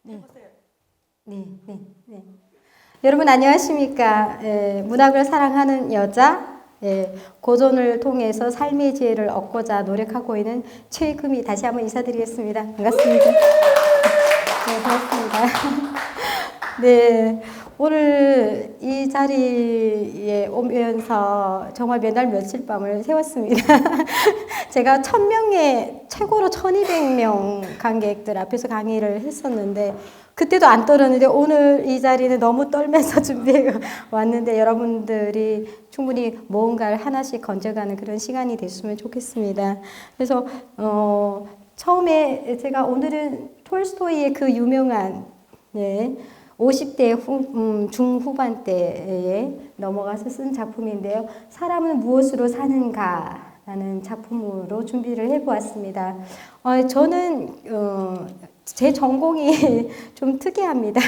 네. 네, 네, 네. 여러분 안녕하십니까? 문학을 사랑하는 여자, 고전을 통해서 삶의 지혜를 얻고자 노력하고 있는 최금이 다시 한번 인사드리겠습니다. 반갑습니다. 네, 반갑습니다. 네, 오늘 이 자리에 오면서 정말 몇 날 며칠 밤을 새웠습니다. 제가 1000명의 최고로 1200명 관객들 앞에서 강의를 했었는데 그때도 안 떨었는데 오늘 이 자리는 너무 떨면서 준비해 왔는데 여러분들이 충분히 뭔가를 하나씩 건져가는 그런 시간이 됐으면 좋겠습니다. 그래서 처음에 제가 오늘은 톨스토이의 그 유명한 50대 중후반 때에 넘어가서 쓴 작품인데요. 사람은 무엇으로 사는가? 라는 작품으로 준비를 해보았습니다. 저는 제 전공이 좀 특이합니다.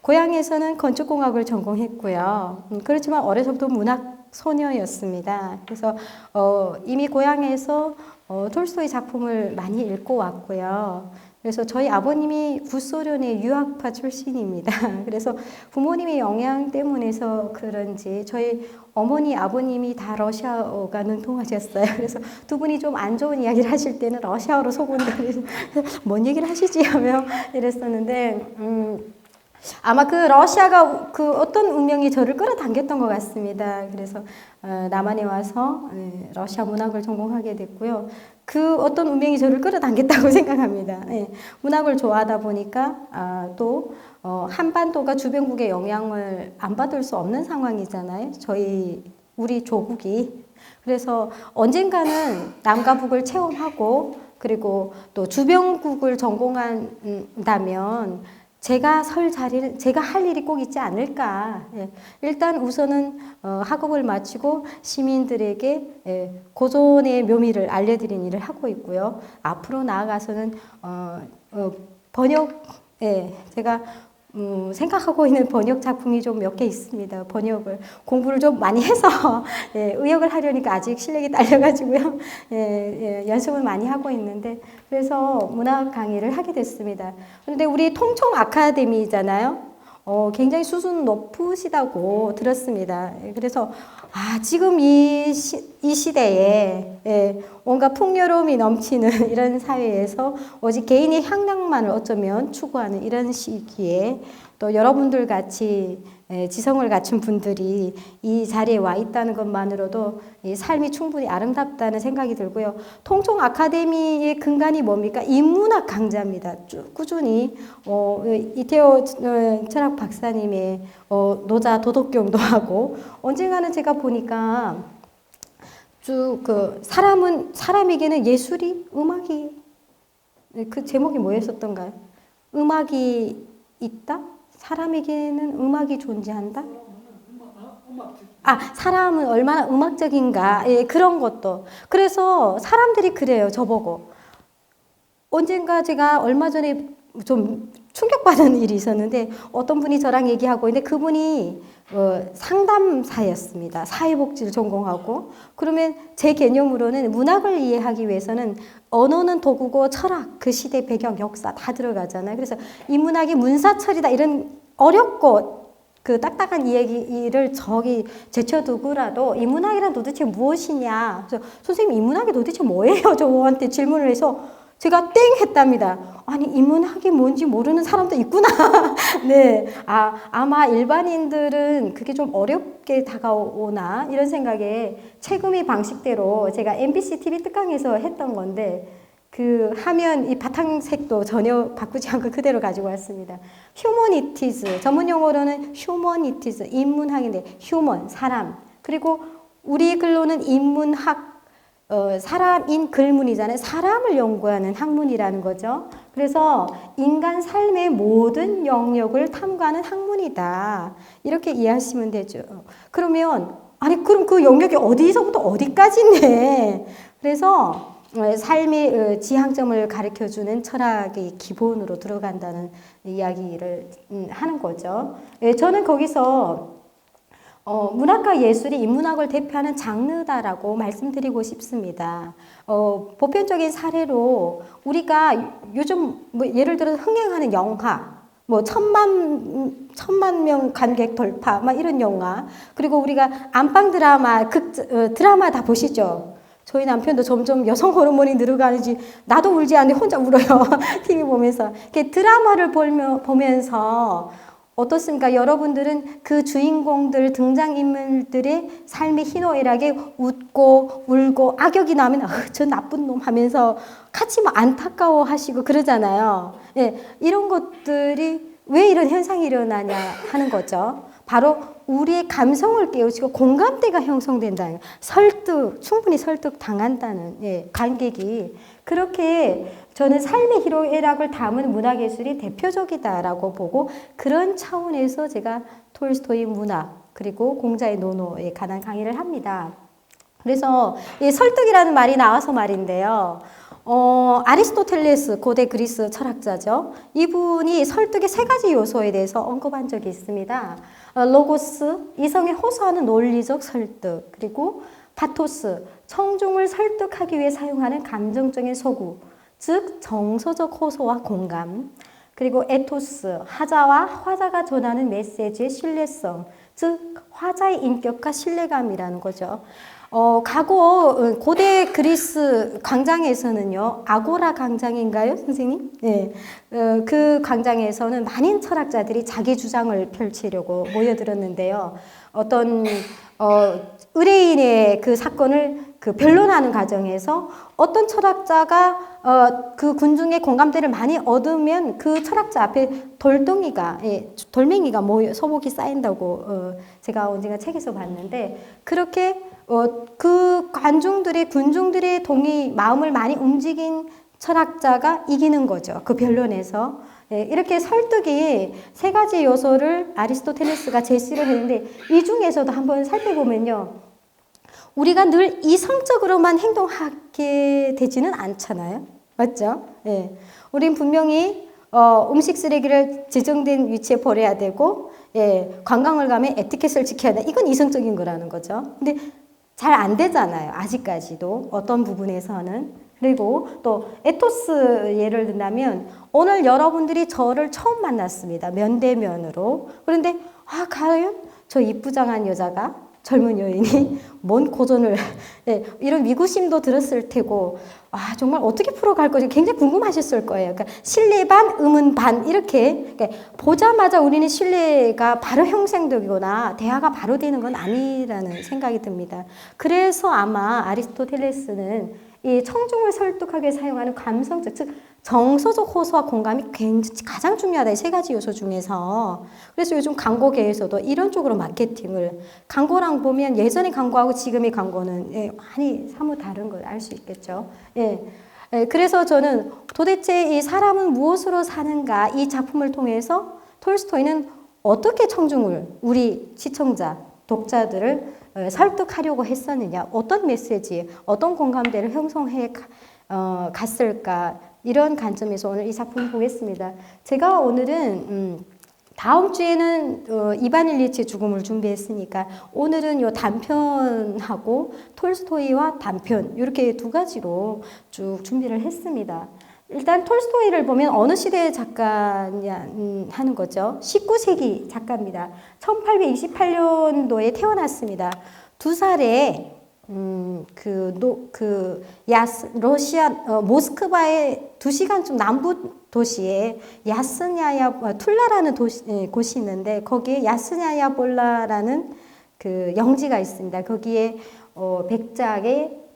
고향에서는 건축공학을 전공했고요. 그렇지만 어려서부터 문학 소녀였습니다. 그래서 이미 고향에서 톨스토이 작품을 많이 읽고 왔고요. 그래서 저희 아버님이 구소련의 유학파 출신입니다. 그래서 부모님의 영향 때문에서 그런지 저희 어머니, 아버님이 다 러시아어가 능통하셨어요. 그래서 두 분이 좀 안 좋은 이야기를 하실 때는 러시아어로 속은다고 뭔 얘기를 하시지 하며 이랬었는데 아마 그 러시아가 그 어떤 운명이 저를 끌어당겼던 것 같습니다. 그래서 남한에 와서 러시아 문학을 전공하게 됐고요. 그 어떤 운명이 저를 끌어당겼다고 생각합니다. 문학을 좋아하다 보니까 또 한반도가 주변국의 영향을 안 받을 수 없는 상황이잖아요. 우리 조국이. 그래서 언젠가는 남과 북을 체험하고 그리고 또 주변국을 전공한다면 제가 할 일이 꼭 있지 않을까. 일단 우선은 학업을 마치고 시민들에게 고전의 묘미를 알려드리는 일을 하고 있고요. 앞으로 나아가서는 번역, 제가 생각하고 있는 번역 작품이 좀 몇 개 있습니다. 번역을 공부를 좀 많이 해서 의역을 하려니까 아직 실력이 딸려가지고요. 연습을 많이 하고 있는데 그래서 문학 강의를 하게 됐습니다. 그런데 우리 통총 아카데미잖아요. 굉장히 수준 높으시다고 들었습니다. 그래서 지금 이 시대에 뭔가 풍요로움이 넘치는 이런 사회에서 오직 개인의 향락만을 어쩌면 추구하는 이런 시기에 또 여러분들 같이 지성을 갖춘 분들이 이 자리에 와 있다는 것만으로도 이 삶이 충분히 아름답다는 생각이 들고요. 통총 아카데미의 근간이 뭡니까? 인문학 강좌입니다. 쭉 꾸준히 이태호 철학 박사님의 노자 도덕경도 하고 언젠가는 제가 보니까 쭉 사람에게는 예술이 음악이 그 제목이 뭐였었던가요? 음악이 있다? 사람에게는 음악이 존재한다? 사람은 얼마나 음악적인가? 그런 것도. 그래서 사람들이 그래요, 저보고. 언젠가 제가 얼마 전에 좀 충격받은 일이 있었는데 어떤 분이 저랑 얘기하고 있는데 그분이 상담사였습니다. 사회복지를 전공하고. 그러면 제 개념으로는 문학을 이해하기 위해서는 언어는 도구고 철학, 그 시대 배경, 역사 다 들어가잖아요. 그래서 이 문학이 문사철이다 이런 어렵고 그 딱딱한 이야기를 제쳐두고라도 이 문학이란 도대체 무엇이냐. 그래서 선생님 이 문학이 도대체 뭐예요? 저한테 질문을 해서 제가 땡 했답니다. 아니 인문학이 뭔지 모르는 사람도 있구나. 네, 아마 일반인들은 그게 좀 어렵게 다가오나 이런 생각에 최금희 방식대로 제가 MBC TV 특강에서 했던 건데 그 화면 이 바탕색도 전혀 바꾸지 않고 그대로 가지고 왔습니다. 휴머니티즈, 전문 용어로는 휴머니티즈, 인문학인데 휴먼, 사람. 그리고 우리 글로는 인문학 사람인 글문이잖아요. 사람을 연구하는 학문이라는 거죠. 그래서 인간 삶의 모든 영역을 탐구하는 학문이다. 이렇게 이해하시면 되죠. 그러면 그럼 그 영역이 어디서부터 어디까지인데? 그래서 삶의 지향점을 가르쳐주는 철학의 기본으로 들어간다는 이야기를 하는 거죠. 저는 거기서 문학과 예술이 인문학을 대표하는 장르다라고 말씀드리고 싶습니다. 보편적인 사례로 우리가 요즘 뭐 예를 들어서 흥행하는 영화, 뭐 천만 명 관객 돌파, 막 이런 영화, 그리고 우리가 안방 드라마, 드라마 다 보시죠? 저희 남편도 점점 여성 호르몬이 늘어가는지 나도 울지 않는데 혼자 울어요. TV 보면서. 드라마를 보면서 어떻습니까? 여러분들은 그 주인공들, 등장인물들의 삶의 희노애락에 웃고 울고 악역이 나면 저 나쁜 놈 하면서 같이 뭐 안타까워 하시고 그러잖아요. 예, 이런 것들이 왜 이런 현상이 일어나냐 하는 거죠. 바로 우리의 감성을 깨우치고 공감대가 형성된다. 충분히 설득 당한다는 관객이. 그렇게 저는 삶의 희노애락을 담은 문학예술이 대표적이다라고 보고 그런 차원에서 제가 톨스토이 문학 그리고 공자의 논어에 관한 강의를 합니다. 그래서 이 설득이라는 말이 나와서 말인데요. 아리스토텔레스 고대 그리스 철학자죠. 이분이 설득의 세 가지 요소에 대해서 언급한 적이 있습니다. 로고스, 이성에 호소하는 논리적 설득, 그리고 파토스, 청중을 설득하기 위해 사용하는 감정적인 소구, 즉 정서적 호소와 공감, 그리고 에토스, 화자와 화자가 전하는 메시지의 신뢰성, 즉 화자의 인격과 신뢰감이라는 거죠. 고대 그리스 광장에서는요, 아고라 광장인가요, 선생님? 네. 그 광장에서는 많은 철학자들이 자기 주장을 펼치려고 모여들었는데요. 어떤, 의뢰인의 그 사건을 변론하는 과정에서 어떤 철학자가 그 군중의 공감대를 많이 얻으면 그 철학자 앞에 돌멩이가 소복이 쌓인다고 제가 언젠가 책에서 봤는데 그렇게 그 군중들의 마음을 많이 움직인 철학자가 이기는 거죠. 그 변론에서. 이렇게 설득이 세 가지 요소를 아리스토텔레스가 제시를 했는데 이 중에서도 한번 살펴보면요. 우리가 늘 이성적으로만 행동하게 되지는 않잖아요. 맞죠? 예. 우린 분명히 음식 쓰레기를 지정된 위치에 버려야 되고 관광을 가면 에티켓을 지켜야 돼. 이건 이성적인 거라는 거죠. 근데 잘 안 되잖아요. 아직까지도 어떤 부분에서는. 그리고 또 에토스 예를 든다면 오늘 여러분들이 저를 처음 만났습니다. 면대면으로. 그런데 과연 저 이쁘장한 여자가 젊은 여인이 뭔 고전을 이런 위구심도 들었을 테고 정말 어떻게 풀어갈 거지 굉장히 궁금하셨을 거예요. 그러니까 신뢰 반, 의문 반 이렇게 그러니까 보자마자 우리는 신뢰가 바로 형성되거나 대화가 바로 되는 건 아니라는 생각이 듭니다. 그래서 아마 아리스토텔레스는 이 청중을 설득하게 사용하는 감성적, 즉 정서적 호소와 공감이 가장 중요하다. 이 세 가지 요소 중에서. 그래서 요즘 광고계에서도 이런 쪽으로 마케팅을 광고랑 보면 예전의 광고하고 지금의 광고는 많이 사뭇 다른 걸 알 수 있겠죠. 그래서 저는 도대체 이 사람은 무엇으로 사는가 이 작품을 통해서 톨스토이는 어떻게 청중을 우리 시청자, 독자들을 설득하려고 했었느냐, 어떤 메시지, 어떤 공감대를 형성해 갔을까 이런 관점에서 오늘 이 작품을 보겠습니다. 제가 오늘은 다음 주에는 이반 일리치의 죽음을 준비했으니까 오늘은 요 단편하고 톨스토이와 단편 이렇게 두 가지로 쭉 준비를 했습니다. 일단 톨스토이를 보면 어느 시대의 작가냐 하는 거죠. 19세기 작가입니다. 1828년도에 태어났습니다. 2살에 러시아 모스크바의 2시간쯤 남부 도시에 야스냐야 툴라라는 곳이 있는데 거기에 야스냐야 볼라라는 그 영지가 있습니다. 거기에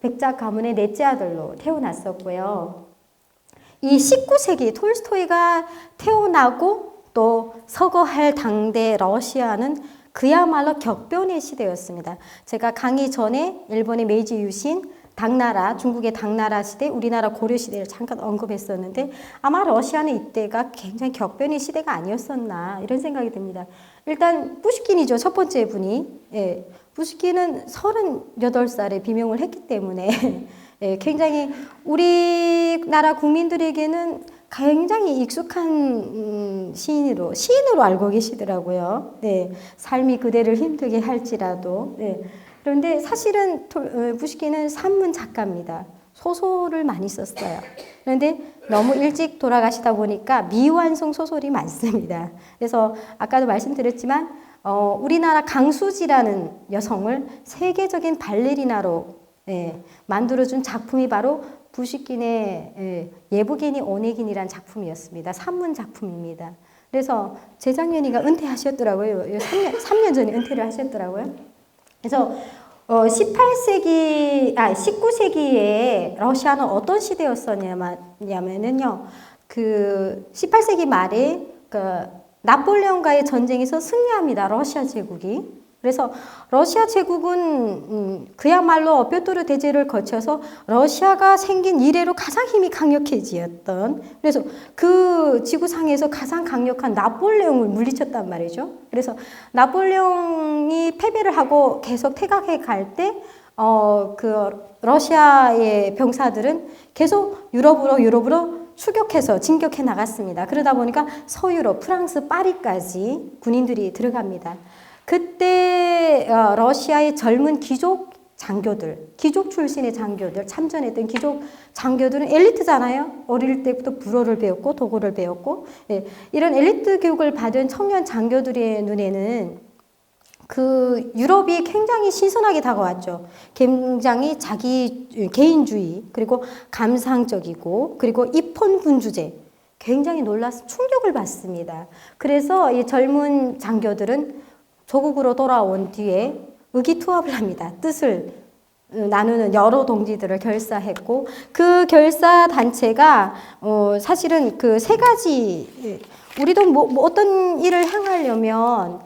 백작 가문의 넷째 아들로 태어났었고요. 이 19세기 톨스토이가 태어나고 또 서거할 당대 러시아는 그야말로 격변의 시대였습니다. 제가 강의 전에 일본의 메이지 유신, 당나라, 중국의 당나라 시대, 우리나라 고려 시대를 잠깐 언급했었는데 아마 러시아는 이때가 굉장히 격변의 시대가 아니었었나 이런 생각이 듭니다. 일단 푸시킨이죠. 첫 번째 분이. 푸시킨은 38살에 비명을 했기 때문에 굉장히 우리나라 국민들에게는 굉장히 익숙한 시인으로 알고 계시더라고요. 네, 삶이 그대를 힘들게 할지라도. 네. 그런데 사실은 푸시킨은 산문 작가입니다. 소설을 많이 썼어요. 그런데 너무 일찍 돌아가시다 보니까 미완성 소설이 많습니다. 그래서 아까도 말씀드렸지만 우리나라 강수지라는 여성을 세계적인 발레리나로 만들어준 작품이 바로 푸시킨의 예부기니 오네긴이라는 작품이었습니다. 산문 작품입니다. 그래서 재작년인가 은퇴하셨더라고요. 3년 전에 은퇴를 하셨더라고요. 그래서 19세기에 러시아는 어떤 시대였었냐면요. 그 18세기 말에 그 나폴레옹과의 전쟁에서 승리합니다. 러시아 제국이. 그래서 러시아 제국은 그야말로 뼈토르 대제를 거쳐서 러시아가 생긴 이래로 가장 힘이 강력해지었던, 그래서 그 지구상에서 가장 강력한 나폴레옹을 물리쳤단 말이죠. 그래서 나폴레옹이 패배를 하고 계속 퇴각해 갈 때 그 러시아의 병사들은 계속 유럽으로 추격해서 진격해 나갔습니다. 그러다 보니까 서유럽, 프랑스, 파리까지 군인들이 들어갑니다. 그때 러시아의 젊은 귀족 출신의 장교들, 참전했던 귀족 장교들은 엘리트잖아요. 어릴 때부터 불어를 배웠고 독어를 배웠고, 이런 엘리트 교육을 받은 청년 장교들의 눈에는 그 유럽이 굉장히 신선하게 다가왔죠. 굉장히 자기 개인주의, 그리고 감상적이고, 그리고 입헌군주제, 굉장히 놀라서 충격을 받습니다. 그래서 이 젊은 장교들은 조국으로 돌아온 뒤에 의기투합을 합니다. 뜻을 나누는 여러 동지들을 결사했고, 그 결사 단체가 사실은 그 세 가지, 우리도 뭐 어떤 일을 향하려면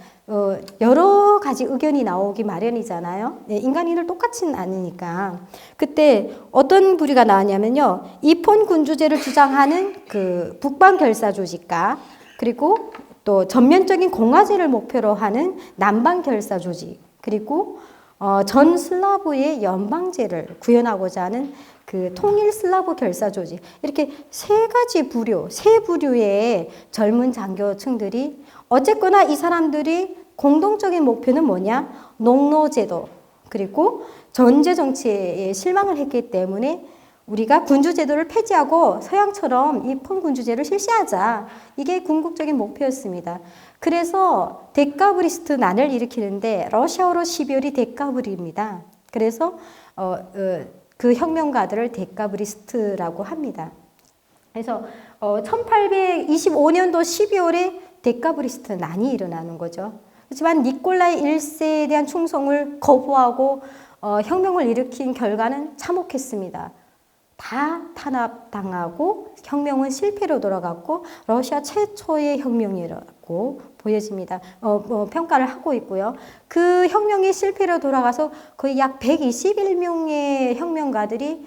여러 가지 의견이 나오기 마련이잖아요. 인간인을 똑같지는 않으니까. 그때 어떤 부류가 나왔냐면요, 입헌군주제를 주장하는 그 북방결사조직과, 그리고 또 전면적인 공화제를 목표로 하는 남방결사조직, 그리고 전 슬라브의 연방제를 구현하고자 하는 그 통일 슬라브 결사조직, 이렇게 세 부류의 젊은 장교층들이, 어쨌거나 이 사람들이 공동적인 목표는 뭐냐? 농노제도, 그리고 전제 정치에 실망을 했기 때문에 우리가 군주제도를 폐지하고 서양처럼 입헌군주제를 실시하자. 이게 궁극적인 목표였습니다. 그래서 데카브리스트난을 일으키는데 러시아어로 12월이 데카브리입니다. 그래서 그 혁명가들을 데카브리스트라고 합니다. 그래서 1825년도 12월에 데카브리스트난이 일어나는 거죠. 하지만 니콜라이 1세에 대한 충성을 거부하고 혁명을 일으킨 결과는 참혹했습니다. 다 탄압당하고 혁명은 실패로 돌아갔고 러시아 최초의 혁명이라고 보여집니다. 평가를 하고 있고요. 그 혁명이 실패로 돌아가서 거의 약 121명의 혁명가들이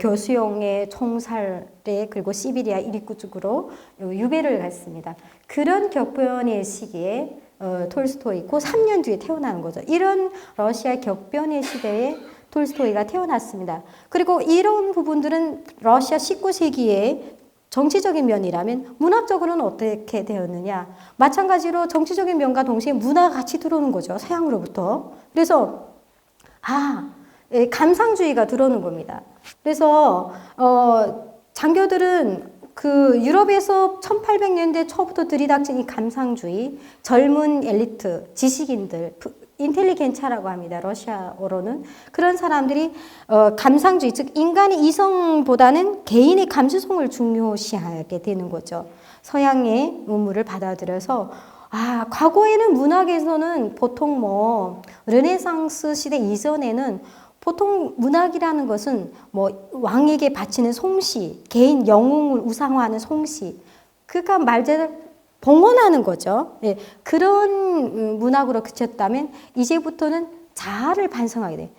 교수용의 총살에, 그리고 시베리아 일입구 쪽으로 유배를 갔습니다. 그런 격변의 시기에 톨스토이, 그 3년 뒤에 태어나는 거죠. 이런 러시아 격변의 시대에 톨스토이가 태어났습니다. 그리고 이런 부분들은 러시아 19세기의 정치적인 면이라면 문학적으로는 어떻게 되었느냐. 마찬가지로 정치적인 면과 동시에 문화가 같이 들어오는 거죠. 서양으로부터. 그래서 감상주의가 들어오는 겁니다. 그래서 장교들은 그 유럽에서 1800년대 초부터 들이닥친 이 감상주의, 젊은 엘리트, 지식인들, 인텔리겐차라고 합니다. 러시아어로는. 그런 사람들이 감상주의, 즉 인간의 이성보다는 개인의 감수성을 중요시하게 되는 거죠. 서양의 문물을 받아들여서 과거에는 문학에서는 보통 르네상스 시대 이전에는 보통 문학이라는 것은 왕에게 바치는 송시, 개인 영웅을 우상화하는 송시, 그러니까 말 제대로 봉헌하는 거죠. 그런 문학으로 그쳤다면 이제부터는 자아를 반성하게 돼.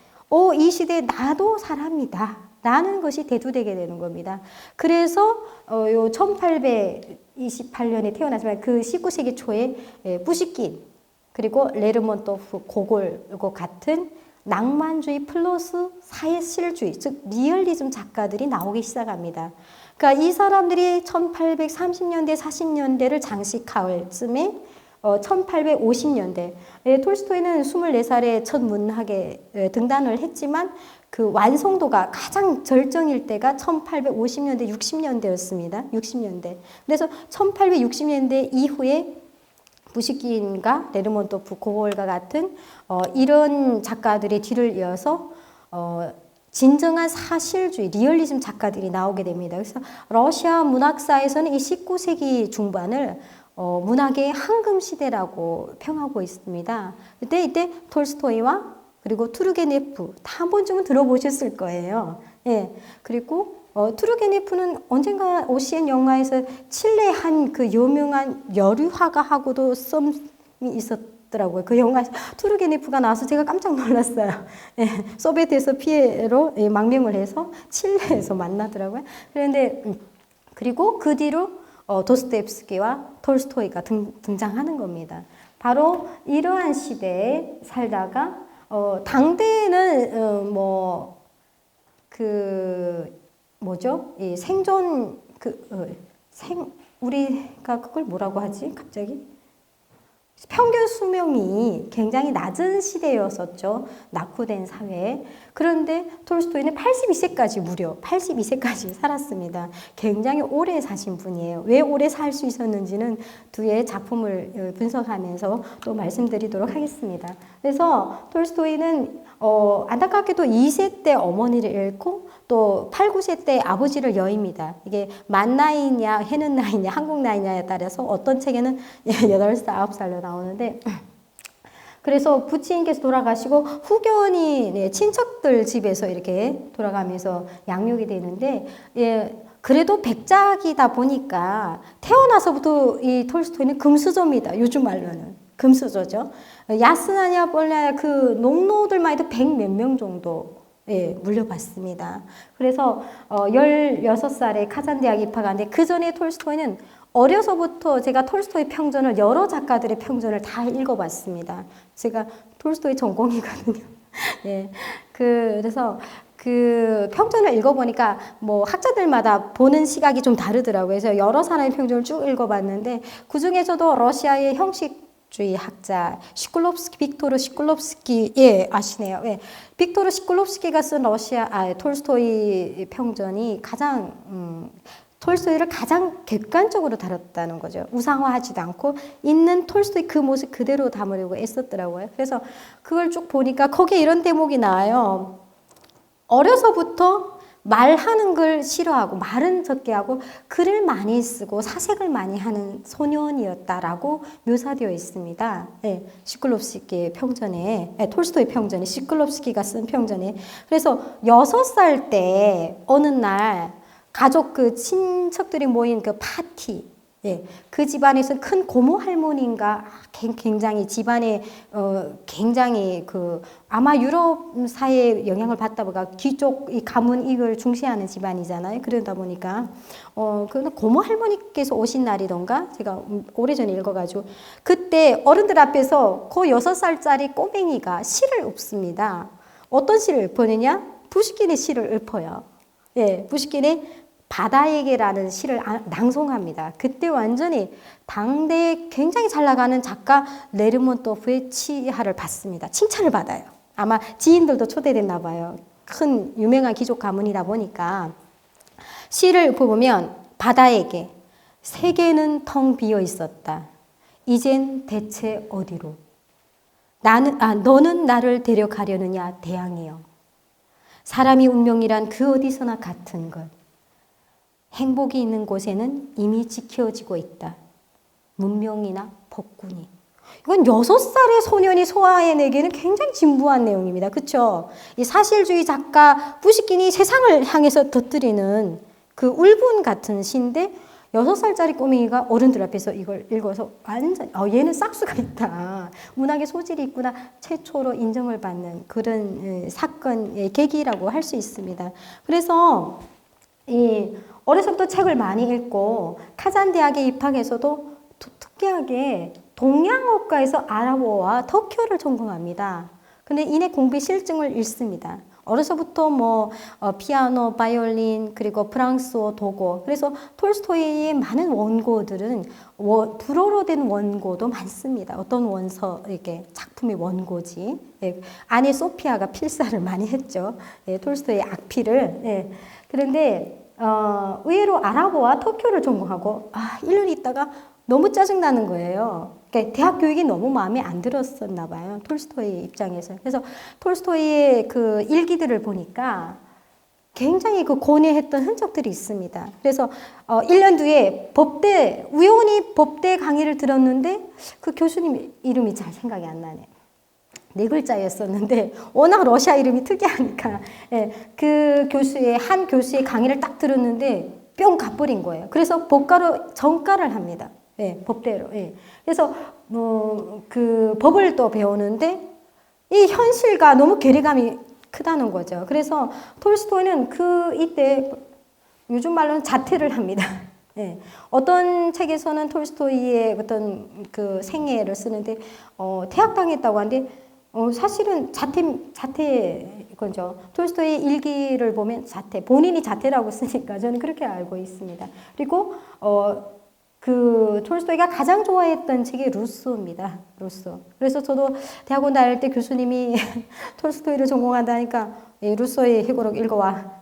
이 시대에 나도 사람이다 라는 것이 대두되게 되는 겁니다. 그래서 1828년에 태어났지만 그 19세기 초에 푸시킨, 그리고 레르몬토프, 고골과 같은 낭만주의 플러스 사회실주의, 즉 리얼리즘 작가들이 나오기 시작합니다. 그러니까 이 사람들이 1830년대, 40년대를 장식할 쯤에 1850년대 톨스토이는 24살에 첫 문학에 등단을 했지만 그 완성도가 가장 절정일 때가 1850년대, 60년대였습니다. 60년대. 그래서 1860년대 이후에 부시킨과 레르몬토프, 고월과 같은 이런 작가들의 뒤를 이어서 진정한 사실주의, 리얼리즘 작가들이 나오게 됩니다. 그래서 러시아 문학사에서는 이 19세기 중반을 문학의 황금 시대라고 평하고 있습니다. 이때 톨스토이와 그리고 투르게네프 다 한 번쯤은 들어보셨을 거예요. 예. 그리고 투르게네프는 언젠가 오시엔 영화에서 칠레 한 그 유명한 여류화가하고도 썸이 있었더라고요. 그 영화 투르게네프가 나와서 제가 깜짝 놀랐어요. 예. 소비에트에서 피해로 망명을 해서 칠레에서 만나더라고요. 그런데 그리고 그 뒤로 도스토옙스키와 톨스토이가 등장하는 겁니다. 바로 이러한 시대에 살다가 당대에는 이 생존 우리가 그걸 뭐라고 하지? 갑자기 평균 수명이 굉장히 낮은 시대였었죠. 낙후된 사회에. 그런데 톨스토이는 82세까지 무려 82세까지 살았습니다. 굉장히 오래 사신 분이에요. 왜 오래 살 수 있었는지는 뒤에 작품을 분석하면서 또 말씀드리도록 하겠습니다. 그래서 톨스토이는 안타깝게도 2세 때 어머니를 잃고 또 8, 9세 때 아버지를 여입니다. 이게 만 나이냐 해는 나이냐 한국 나이냐에 따라서 어떤 책에는 8살, 9살로 나오는데 그래서 부친께서 돌아가시고 후견이 친척들 집에서 이렇게 돌아가면서 양육이 되는데 그래도 백작이다 보니까 태어나서부터 이 톨스토이는 금수저입니다. 요즘 말로는. 금수저죠. 야스나냐 볼라냐 그 농노들만 해도 100 몇 명 정도 물려봤습니다. 그래서 16살에 카잔 대학 입학하는데 그 전에 톨스토이는 어려서부터 제가 톨스토이 평전을 여러 작가들의 평전을 다 읽어봤습니다. 제가 톨스토이 전공이거든요. 예. 그래서 그 평전을 읽어보니까 뭐 학자들마다 보는 시각이 좀 다르더라고요. 그래서 여러 사람의 평전을 쭉 읽어봤는데 그 중에서도 러시아의 형식주의 학자 빅토르 시클롭스키 아시네요. 예. 빅토르 시클롭스키가 쓴 톨스토이 평전이 가장 톨스토이를 가장 객관적으로 다뤘다는 거죠. 우상화하지도 않고 있는 톨스토이 그 모습 그대로 담으려고 애썼더라고요. 그래서 그걸 쭉 보니까 거기에 이런 대목이 나와요. 어려서부터 말하는 걸 싫어하고 말은 적게 하고 글을 많이 쓰고 사색을 많이 하는 소년이었다라고 묘사되어 있습니다. 네, 시클롭스키의 평전에, 톨스토이 평전에, 시클롭스키가 쓴 평전에. 그래서 6살 때 어느 날 가족 그 친척들이 모인 그 파티, 그 집안에서 큰 고모 할머니인가 굉장히 집안에 굉장히 그 아마 유럽 사회에 영향을 받다 보니까 귀족 이 가문 이걸 중시하는 집안이잖아요. 그러다 보니까 그 고모 할머니께서 오신 날이던가 제가 오래전에 읽어가지고 그때 어른들 앞에서 그 6살짜리 꼬맹이가 시를 읊습니다. 어떤 시를 읊느냐? 부시킨의 시를 읊어요. 부시킨의 바다에게라는 시를 낭송합니다. 그때 완전히 당대에 굉장히 잘 나가는 작가 레르몬토프의 치하를 받습니다. 칭찬을 받아요. 아마 지인들도 초대됐나 봐요. 큰 유명한 귀족 가문이다 보니까 시를 보면 바다에게 세계는 텅 비어 있었다. 이젠 대체 어디로? 너는 나를 데려가려느냐 대양이여. 사람이 운명이란 그 어디서나 같은 것. 행복이 있는 곳에는 이미 지켜지고 있다. 문명이나 법군이. 이건 6살의 소년이 소화해내기에는 굉장히 진부한 내용입니다. 그렇죠? 이 사실주의 작가 부시킨이 세상을 향해서 터뜨리는 그 울분 같은 시인데 6살짜리 꼬맹이가 어른들 앞에서 이걸 읽어서 완전 얘는 싹수가 있다. 문학의 소질이 있구나. 최초로 인정을 받는 그런 사건의 계기라고 할 수 있습니다. 그래서 어려서부터 책을 많이 읽고 카잔 대학에 입학해서도 특이하게 동양어과에서 아랍어와 터키어를 전공합니다. 근데 이내 공부의 실증을 읽습니다. 어려서부터 뭐 피아노, 바이올린, 그리고 프랑스어, 독어. 그래서 톨스토이의 많은 원고들은 불어로 된 원고도 많습니다. 어떤 원서 이렇게 작품의 원고지. 예, 아내 소피아가 필사를 많이 했죠. 예, 톨스토이의 악피를. 예. 그런데 의외로 아랍어와 터키어를 전공하고 1년 있다가 너무 짜증나는 거예요. 그러니까 대학 교육이 너무 마음에 안 들었었나 봐요. 톨스토이 입장에서. 그래서 톨스토이의 그 일기들을 보니까 굉장히 그 고뇌했던 흔적들이 있습니다. 그래서 1년 뒤에 우연히 법대 강의를 들었는데 그 교수님 이름이 잘 생각이 안 나네요. 4글자였었는데 워낙 러시아 이름이 특이하니까 예, 한 교수의 강의를 딱 들었는데 뿅 가버린 거예요. 그래서 법과로 전과를 합니다. 예, 법대로. 예. 그래서 그 법을 또 배우는데 이 현실과 너무 괴리감이 크다는 거죠. 그래서 톨스토이는 이때 요즘 말로는 자퇴를 합니다. 예. 어떤 책에서는 톨스토이의 어떤 그 생애를 쓰는데 퇴학당했다고 하는데 사실은 자퇴 거죠. 톨스토이 일기를 보면 본인이 자퇴라고 쓰니까 저는 그렇게 알고 있습니다. 그리고 그 톨스토이가 가장 좋아했던 책이 루소입니다. 루소. 그래서 저도 대학원 다닐 때 교수님이 톨스토이를 전공한다니까 루소의 회고록 읽어와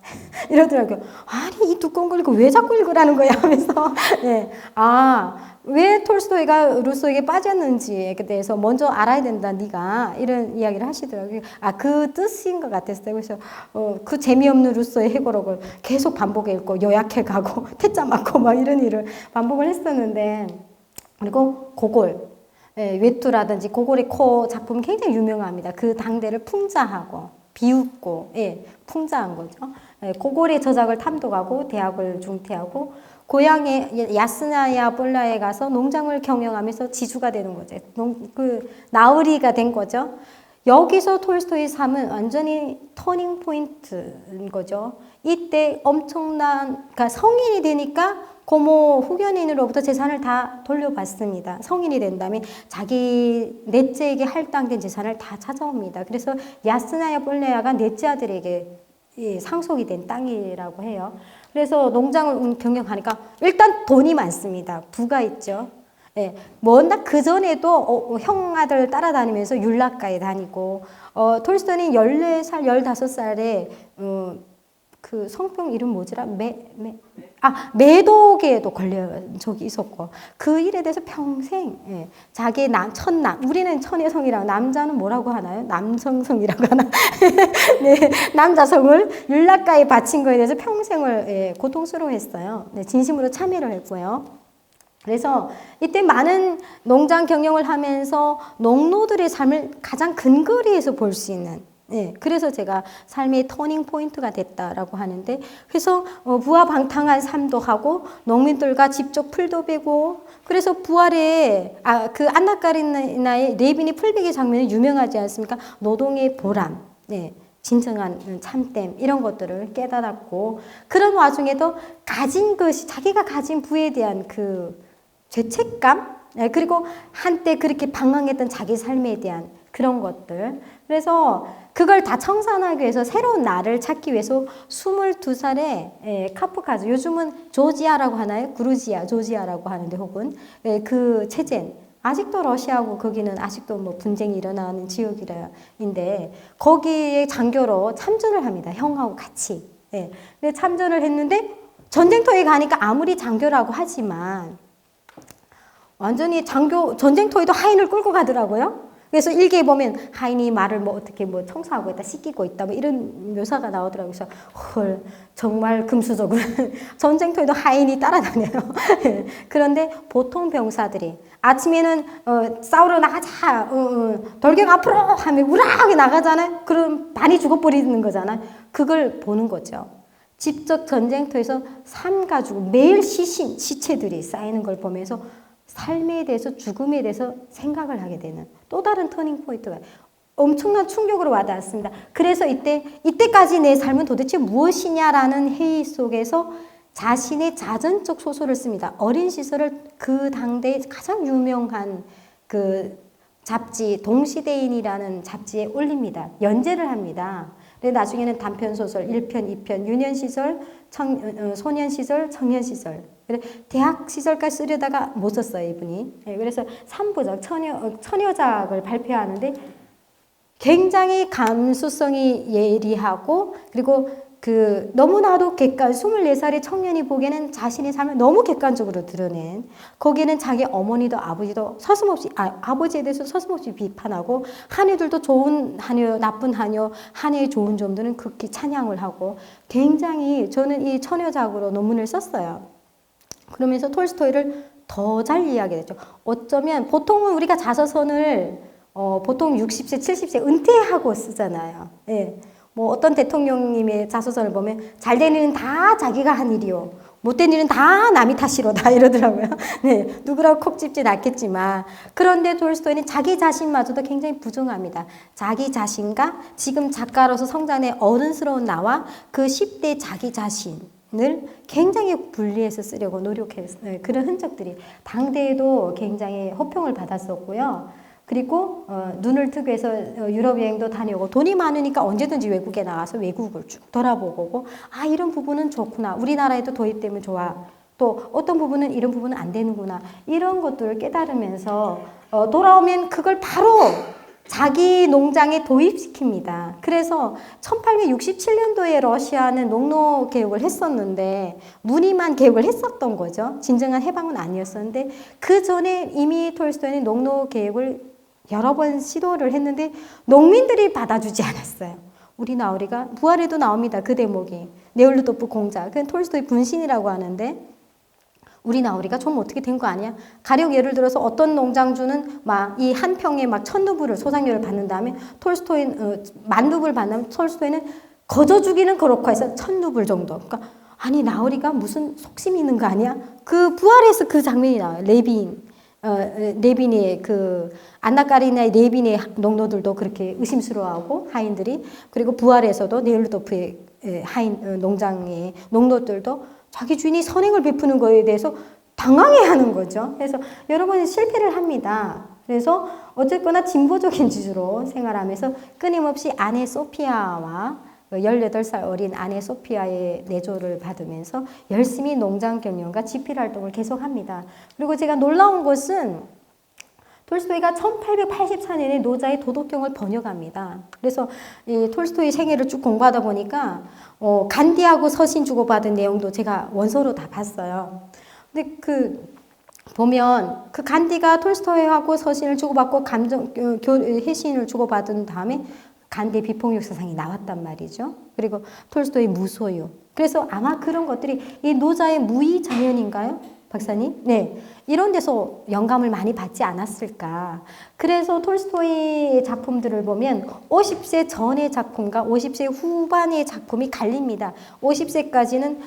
이러더라고요. 아니 이 두꺼운 거 읽고 왜 자꾸 읽으라는 거야 하면서 예. 왜 톨스토이가 루소에게 빠졌는지에 대해서 먼저 알아야 된다 네가 이런 이야기를 하시더라고요. 그 뜻인 것 같았어요. 그래서 그 재미없는 루소의 회고록을 계속 반복해 읽고 요약해 가고 퇴짜 맞고 막 이런 일을 반복을 했었는데 그리고 고골 외투라든지 고골의 코 작품 굉장히 유명합니다. 그 당대를 풍자하고 비웃고 풍자한 거죠. 고골의 저작을 탐독하고 대학을 중퇴하고 고향의 야스나야 볼라에 가서 농장을 경영하면서 지주가 되는 거죠. 나으리가 된 거죠. 여기서 톨스토이의 삶은 완전히 터닝 포인트인 거죠. 이때 그러니까 성인이 되니까 고모 후견인으로부터 재산을 다 돌려받습니다. 성인이 된 다음에 자기 넷째에게 할당된 재산을 다 찾아옵니다. 그래서 야스나야 볼레아가 넷째 아들에게 상속이 된 땅이라고 해요. 그래서 농장을 경영하니까 일단 돈이 많습니다. 부가 있죠. 예, 뭔가 그 전에도 형 아들 따라다니면서 율락가에 다니고 톨스토이는 14살, 15살에 그 성병 이름 뭐지라? 매독에도 걸려온 적이 있었고 그 일에 대해서 평생 자기의 우리는 천혜성이라고 남자는 뭐라고 하나요? 남성성이라고 하나? 네, 남자성을 율락가에 바친 거에 대해서 평생을 고통스러워했어요. 네, 진심으로 참회를 했고요. 그래서 이때 많은 농장 경영을 하면서 농노들의 삶을 가장 근거리에서 볼 수 있는 그래서 제가 삶의 터닝 포인트가 됐다라고 하는데 그래서 부하방탕한 삶도 하고 농민들과 직접 풀도 베고 그래서 부활에 그 안나카리나의 레빈이 풀베기 장면이 유명하지 않습니까? 노동의 보람, 진정한 참됨 이런 것들을 깨달았고 그런 와중에도 자기가 가진 부에 대한 그 죄책감 그리고 한때 그렇게 방황했던 자기 삶에 대한 그런 것들 그래서 그걸 다 청산하기 위해서 새로운 나를 찾기 위해서 22살에 카프카즈 요즘은 조지아라고 하나요? 조지아라고 하는데 혹은 그 체젠 아직도 러시아하고 거기는 아직도 뭐 분쟁이 일어나는 지역인데 거기에 장교로 참전을 합니다. 형하고 같이. 근데 참전을 했는데 전쟁터에 가니까 아무리 장교라고 하지만 완전히 전쟁터에도 하인을 끌고 가더라고요. 그래서 일기에 보면 하인이 말을 어떻게 청소하고 있다, 씻기고 있다, 이런 묘사가 나오더라고요. 그래서 헐, 정말 금수저군. 전쟁터에도 하인이 따라다녀요. 그런데 보통 병사들이 아침에는 싸우러 나가자, 돌격 앞으로 하면 우락하게 나가잖아요. 그럼 많이 죽어버리는 거잖아요. 그걸 보는 거죠. 직접 전쟁터에서 삶 가지고 매일 시체들이 쌓이는 걸 보면서 삶에 대해서 죽음에 대해서 생각을 하게 되는 또 다른 터닝 포인트가 엄청난 충격으로 와닿았습니다. 그래서 이때까지 내 삶은 도대체 무엇이냐라는 회의 속에서 자신의 자전적 소설을 씁니다. 어린 시절을 그 당대의 가장 유명한 그 잡지 동시대인이라는 잡지에 올립니다. 연재를 합니다. 나중에는 단편소설 1편, 2편, 유년시절, 소년시절, 청년시절. 대학 시절까지 쓰려다가 못 썼어요, 이분이. 그래서 3부작, 처녀작을 발표하는데 굉장히 감수성이 예리하고, 그리고 너무나도 24살의 청년이 보기에는 자신의 삶을 너무 객관적으로 드러낸, 거기에는 자기 어머니도 아버지도 서슴없이, 아버지에 대해서 서슴없이 비판하고, 하녀들도 좋은 하녀, 나쁜 하녀, 하녀의 좋은 점들은 극히 찬양을 하고, 굉장히 저는 이 처녀작으로 논문을 썼어요. 그러면서 톨스토이를 더 잘 이해하게 됐죠. 어쩌면 보통은 우리가 자서전을 보통 60세, 70세 은퇴하고 쓰잖아요. 예. 뭐 어떤 대통령님의 자서전을 보면 잘 된 일은 다 자기가 한 일이요, 못된 일은 다 남이 탓이로다 이러더라고요. 네, 누구라고 콕 집진 않겠지만, 그런데 톨스토이는 자기 자신마저도 굉장히 부정합니다. 자기 자신과 지금 작가로서 성장의 어른스러운 나와 그 10대 자기 자신을 굉장히 분리해서 쓰려고 노력했어요. 그런 흔적들이 당대에도 굉장히 호평을 받았었고요. 그리고 눈을 뜨고 해서 유럽 여행도 다녀오고, 돈이 많으니까 언제든지 외국에 나가서 외국을 쭉 돌아보고, 이런 부분은 좋구나, 우리나라에도 도입되면 좋아, 또 어떤 부분은 이런 부분은 안 되는구나, 이런 것들을 깨달으면서 돌아오면 그걸 바로 자기 농장에 도입시킵니다. 그래서 1867년도에 러시아는 농노 개혁을 했었는데, 무늬만 개혁을 했었던 거죠. 진정한 해방은 아니었었는데, 그 전에 이미 톨스토이는 농노 개혁을 여러 번 시도를 했는데 농민들이 받아주지 않았어요. 우리 나우리가 부활에도 나옵니다. 그 대목이 네올루도프 공작, 그건 톨스토이 분신이라고 하는데, 우리 나우리가 좀 어떻게 된 거 아니야? 가령 예를 들어서 어떤 농장주는 막 이 한 평에 막 1000루블을 소장료를 받는 다음에 톨스토이는 10,000루블 받는, 톨스토이는 거저 주기는 그렇고 해서 1000루블 정도. 그러니까 아니 나우리가 무슨 속심이 있는 거 아니야? 그 부활에서 그 장면이 나와요. 레빈의 안나까리나의 레빈의 농노들도 그렇게 의심스러워하고, 하인들이. 그리고 부활에서도 네올루도프의 하인 농장의 농노들도 자기 주인이 선행을 베푸는 거에 대해서 당황해하는 거죠. 그래서 여러 번 실패를 합니다. 그래서 어쨌거나 진보적인 주주로 생활하면서 끊임없이 아내 소피아와 18살 어린 아내 소피아의 내조를 받으면서 열심히 농장 경영과 집필 활동을 계속합니다. 그리고 제가 놀라운 것은 톨스토이가 1884년에 노자의 도덕경을 번역합니다. 그래서 이 톨스토이 생애를 쭉 공부하다 보니까 간디하고 서신 주고받은 내용도 제가 원서로 다 봤어요. 근데 보면 간디가 톨스토이하고 서신을 주고받고 회신을 주고받은 다음에 간디 비폭력사상이 나왔단 말이죠. 그리고 톨스토이 무소유. 그래서 아마 그런 것들이 이 노자의 무의자연인가요? 박사님? 네. 이런 데서 영감을 많이 받지 않았을까. 그래서 톨스토이의 작품들을 보면 50세 전의 작품과 50세 후반의 작품이 갈립니다. 50세까지는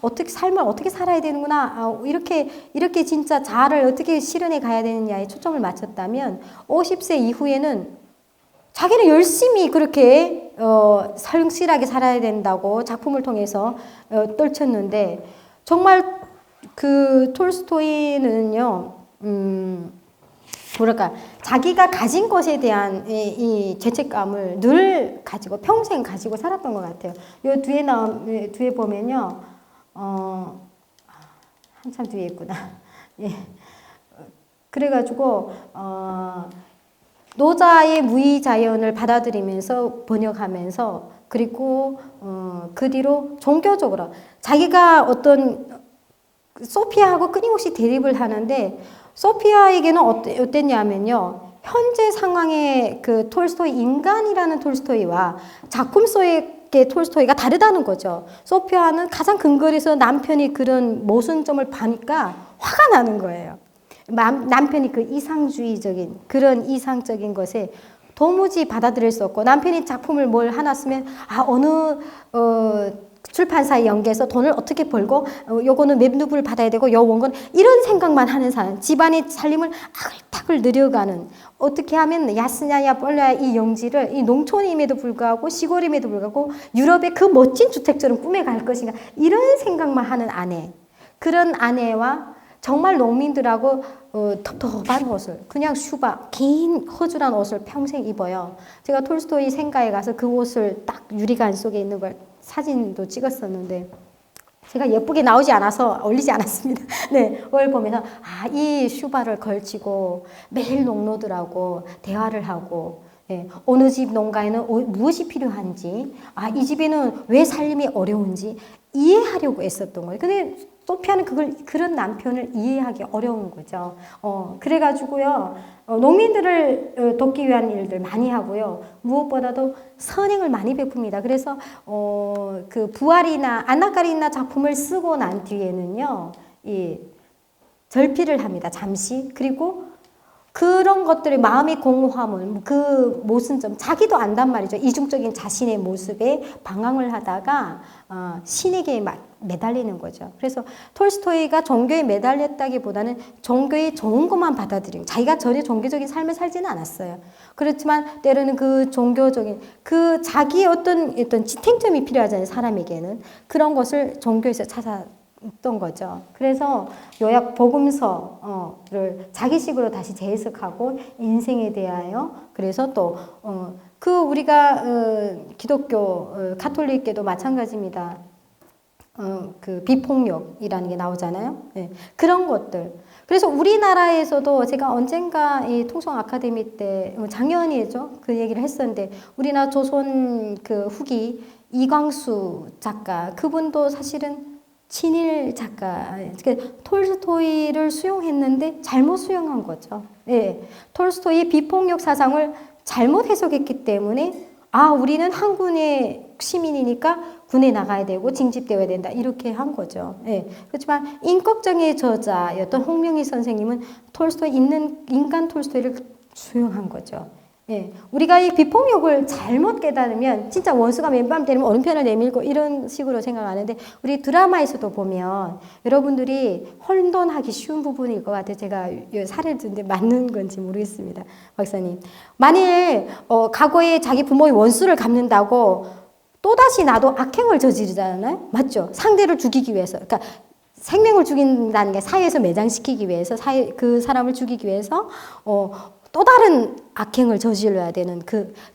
어떻게 삶을 어떻게 살아야 되는구나, 이렇게 진짜 자아를 어떻게 실현해 가야 되느냐에 초점을 맞췄다면, 50세 이후에는 자기는 열심히 그렇게 성실하게 살아야 된다고 작품을 통해서 떨쳤는데, 정말 톨스토이는요, 자기가 가진 것에 대한 이 죄책감을 늘 가지고 평생 가지고 살았던 것 같아요. 요 뒤에 보면요, 한참 뒤에 있구나. 예. 그래가지고 노자의 무의자연을 받아들이면서 번역하면서, 그리고 그 뒤로 종교적으로 자기가 어떤 소피아하고 끊임없이 대립을 하는데, 소피아에게는 어땠냐면요, 현재 상황의 톨스토이 인간이라는 톨스토이와 작품 속의 톨스토이가 다르다는 거죠. 소피아는 가장 근거리에서 남편이 그런 모순점을 봐니까 화가 나는 거예요. 남편이 이상주의적인 그런 이상적인 것에 도무지 받아들일 수 없고, 남편이 작품을 뭘 하나 쓰면 어느 출판사에 연계해서 돈을 어떻게 벌고, 요거는 웹누브를 받아야 되고, 요 원고는 이런 생각만 하는 사람, 집안의 살림을 아글타글 늘여가는, 어떻게 하면 야스냐야 뻘려야 이 영지를, 이 농촌임에도 불구하고 시골임에도 불구하고 유럽의 그 멋진 주택처럼 꾸며갈 것인가, 이런 생각만 하는 아내. 그런 아내와 정말 농민들하고 텁텁한 옷을 그냥 슈바 긴 허술한 옷을 평생 입어요. 제가 톨스토이 생가에 가서 그 옷을 딱 유리관 속에 있는 걸 사진도 찍었었는데 제가 예쁘게 나오지 않아서 올리지 않았습니다. 네, 그걸 보면서 이 슈바를 걸치고 매일 농노들하고 대화를 하고 예, 어느 집 농가에는 무엇이 필요한지 이 집에는 왜 살림이 어려운지 이해하려고 애썼던 거예요. 근데 소피아는 그런 남편을 이해하기 어려운 거죠. 그래가지고요, 농민들을 돕기 위한 일들 많이 하고요. 무엇보다도 선행을 많이 베풉니다. 그래서, 그 부활이나 안나까리나 작품을 쓰고 난 뒤에는요, 이 절필을 합니다. 잠시. 그리고 그런 것들의 마음의 공허함을 그 모순점 자기도 안단 말이죠. 이중적인 자신의 모습에 방황을 하다가 신에게 매달리는 거죠. 그래서 톨스토이가 종교에 매달렸다기보다는 종교의 좋은 것만 받아들이고 자기가 전혀 종교적인 삶을 살지는 않았어요. 그렇지만 때로는 그 종교적인 그 자기의 어떤 지탱점이 필요하잖아요. 사람에게는 그런 것을 종교에서 찾았던 거죠. 그래서 요약 복음서를 자기식으로 다시 재해석하고 인생에 대하여 그래서 또 그 우리가 기독교 가톨릭계도 마찬가지입니다. 그 비폭력이라는 게 나오잖아요. 네. 그런 것들. 그래서 우리나라에서도 제가 언젠가 이 통성 아카데미 때 작년이죠. 그 얘기를 했었는데 우리나라 조선 그 후기 이광수 작가 그분도 사실은 친일 작가, 그러니까 톨스토이를 수용했는데 잘못 수용한 거죠. 네. 톨스토이의 비폭력 사상을 잘못 해석했기 때문에 우리는 한군의 시민이니까 군에 나가야 되고 징집되어야 된다 이렇게 한 거죠. 네. 그렇지만 인격적인 저자였던 홍명희 선생님은 톨스토이 있는 인간 톨스토이를 수용한 거죠. 예, 우리가 이 비폭력을 잘못 깨달으면 진짜 원수가 맨밤 되면 오른편을 내밀고 이런 식으로 생각하는데 우리 드라마에서도 보면 여러분들이 혼돈하기 쉬운 부분일 것 같아요. 제가 사례를 듣는데 맞는 건지 모르겠습니다. 박사님. 만일 과거에 자기 부모의 원수를 갚는다고 또다시 나도 악행을 저지르잖아요. 맞죠? 상대를 죽이기 위해서. 그러니까 생명을 죽인다는 게 사회에서 매장시키기 위해서 그 사람을 죽이기 위해서 또 다른 악행을 저질러야 되는